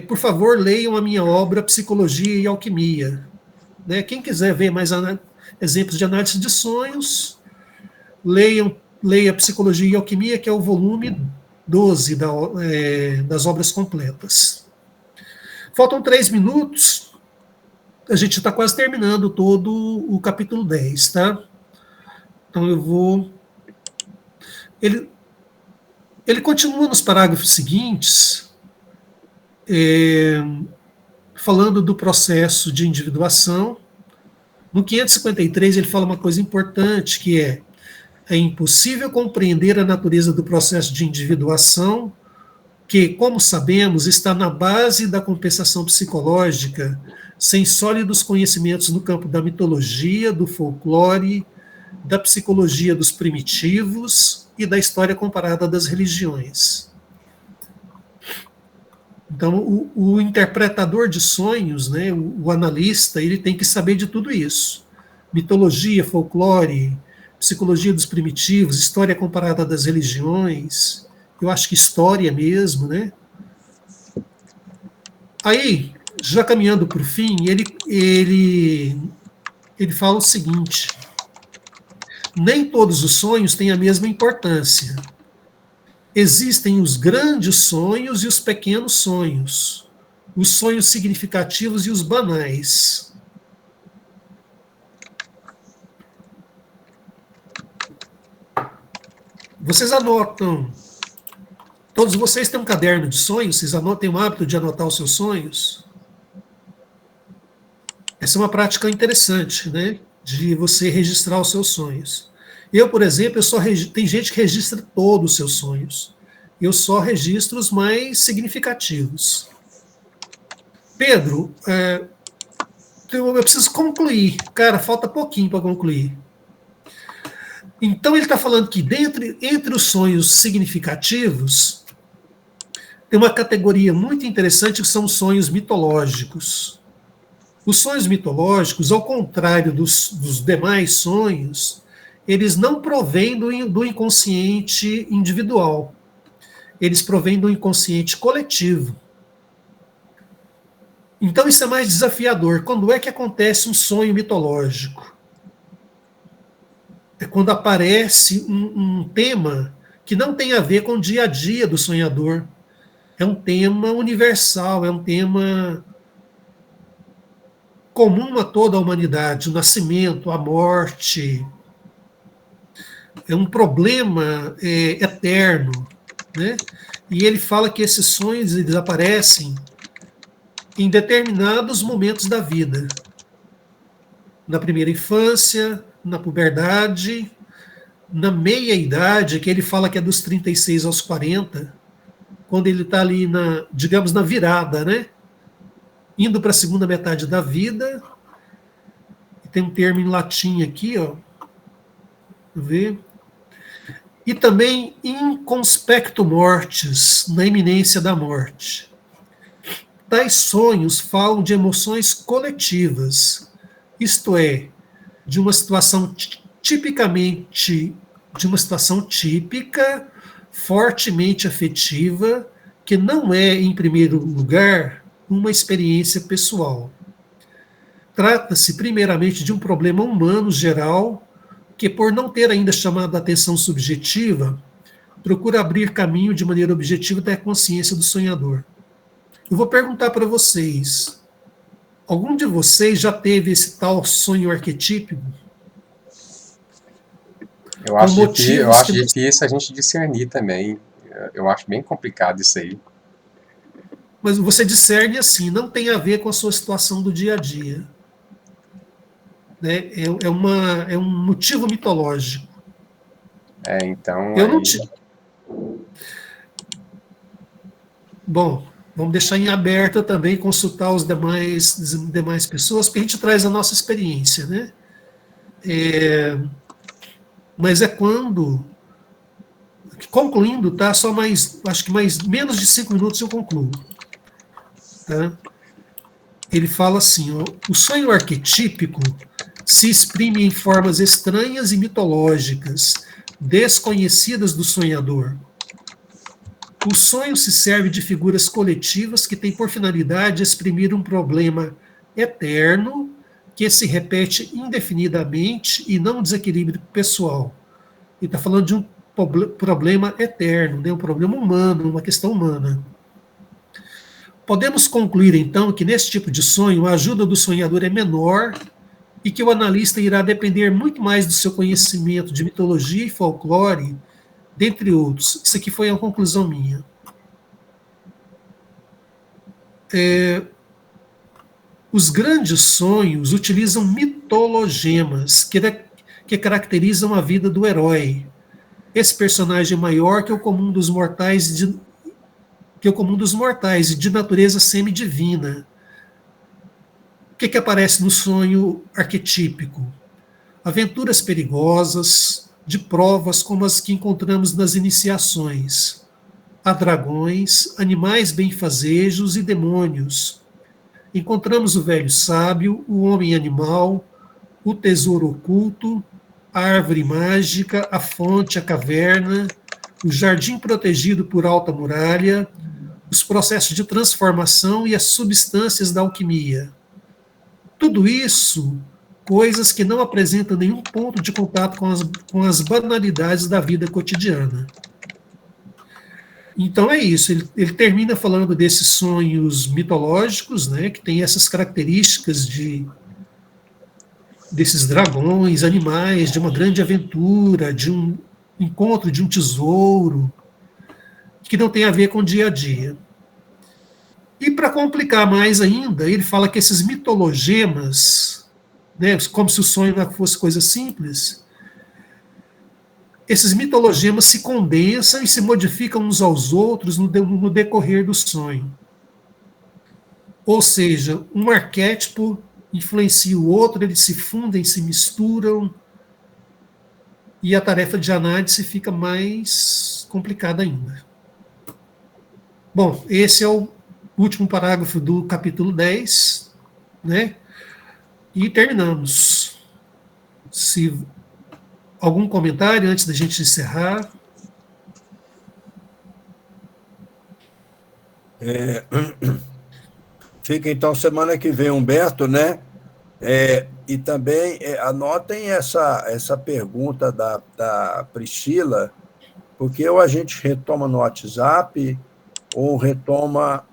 por favor, leiam a minha obra Psicologia e Alquimia. Né? Quem quiser ver mais exemplos de análise de sonhos, leia Psicologia e Alquimia, que é o volume 12 das obras completas. Faltam 3 minutos, a gente está quase terminando todo o capítulo 10, tá? Então eu vou... Ele continua nos parágrafos seguintes, falando do processo de individuação. No 553, ele fala uma coisa importante, que é impossível compreender a natureza do processo de individuação, que, como sabemos, está na base da compensação psicológica, sem sólidos conhecimentos no campo da mitologia, do folclore, da psicologia dos primitivos e da história comparada das religiões. Então, o interpretador de sonhos, né, o analista, ele tem que saber de tudo isso. Mitologia, folclore, psicologia dos primitivos, história comparada das religiões, eu acho que história mesmo, né? Aí, já caminhando para o fim, ele fala o seguinte: nem todos os sonhos têm a mesma importância. Existem os grandes sonhos e os pequenos sonhos, os sonhos significativos e os banais. Vocês anotam, todos vocês têm um caderno de sonhos? Vocês têm o hábito de anotar os seus sonhos? Essa é uma prática interessante, né? De você registrar os seus sonhos. Eu, por exemplo, tem gente que registra todos os seus sonhos. Eu só registro os mais significativos. Pedro, eu preciso concluir. Cara, falta pouquinho para concluir. Então, ele está falando que entre os sonhos significativos, tem uma categoria muito interessante que são os sonhos mitológicos. Os sonhos mitológicos, ao contrário dos demais sonhos, eles não provêm do inconsciente individual. Eles provêm do inconsciente coletivo. Então isso é mais desafiador. Quando é que acontece um sonho mitológico? É quando aparece um tema que não tem a ver com o dia a dia do sonhador. É um tema universal, é um tema comum a toda a humanidade, o nascimento, a morte. É um problema eterno, né? E ele fala que esses sonhos eles aparecem em determinados momentos da vida. Na primeira infância, na puberdade, na meia-idade, que ele fala que é dos 36 aos 40, quando ele está ali, digamos, na virada, né? Indo para a segunda metade da vida. Tem um termo em latim aqui, ó. Ver. E também in conspecto mortis, na iminência da morte. Tais sonhos falam de emoções coletivas, isto é, de uma situação típica, fortemente afetiva, que não é, em primeiro lugar, uma experiência pessoal. Trata-se, primeiramente, de um problema humano geral, que, por não ter ainda chamado a atenção subjetiva, procura abrir caminho de maneira objetiva até a consciência do sonhador. Eu vou perguntar para vocês, algum de vocês já teve esse tal sonho arquetípico? Eu acho difícil a gente discernir também. Eu acho bem complicado isso aí. Mas você discerne assim, não tem a ver com a sua situação do dia a dia. Né? É um motivo mitológico. Então... Eu não tive. Bom, vamos deixar em aberto também, consultar as demais pessoas, porque a gente traz a nossa experiência, né? Mas quando... Concluindo, tá? Só acho que menos de 5 minutos eu concluo. Tá? Ele fala assim, ó, o sonho arquetípico se exprime em formas estranhas e mitológicas, desconhecidas do sonhador. O sonho se serve de figuras coletivas que têm por finalidade exprimir um problema eterno que se repete indefinidamente e não um desequilíbrio pessoal. Ele está falando de um problema eterno, né? Um problema humano, uma questão humana. Podemos concluir, então, que nesse tipo de sonho a ajuda do sonhador é menor e que o analista irá depender muito mais do seu conhecimento de mitologia e folclore, dentre outros. Isso aqui foi a conclusão minha. Os grandes sonhos utilizam mitologemas que caracterizam a vida do herói. Esse personagem maior que o comum dos mortais e de natureza semidivina. O que aparece no sonho arquetípico? Aventuras perigosas, de provas como as que encontramos nas iniciações. Há dragões, animais benfazejos e demônios. Encontramos o velho sábio, o homem animal, o tesouro oculto, a árvore mágica, a fonte, a caverna, o jardim protegido por alta muralha, os processos de transformação e as substâncias da alquimia. Tudo isso, coisas que não apresentam nenhum ponto de contato com as banalidades da vida cotidiana. Então é isso, ele termina falando desses sonhos mitológicos, né, que tem essas características desses dragões, animais, de uma grande aventura, de um encontro de um tesouro, que não tem a ver com o dia a dia. E para complicar mais ainda, ele fala que esses mitologemas, né, como se o sonho não fosse coisa simples, esses mitologemas se condensam e se modificam uns aos outros no decorrer do sonho. Ou seja, um arquétipo influencia o outro, eles se fundem, se misturam, e a tarefa de análise fica mais complicada ainda. Bom, esse é o último parágrafo do capítulo 10, né? E terminamos. Se algum comentário antes da gente encerrar? Fica, então, semana que vem, Humberto, né? E também anotem essa pergunta da Priscila, porque ou a gente retoma no WhatsApp ou retoma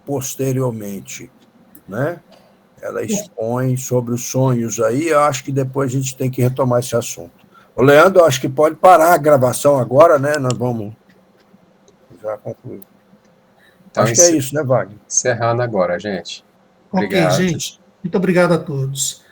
posteriormente, né? Ela expõe sobre os sonhos aí, eu acho que depois a gente tem que retomar esse assunto. O Leandro, acho que pode parar a gravação agora, né? Nós vamos já concluir. Então, acho que é isso, né, Wagner? Encerrando agora, gente. Ok, Obrigado. gente. Muito obrigado a todos.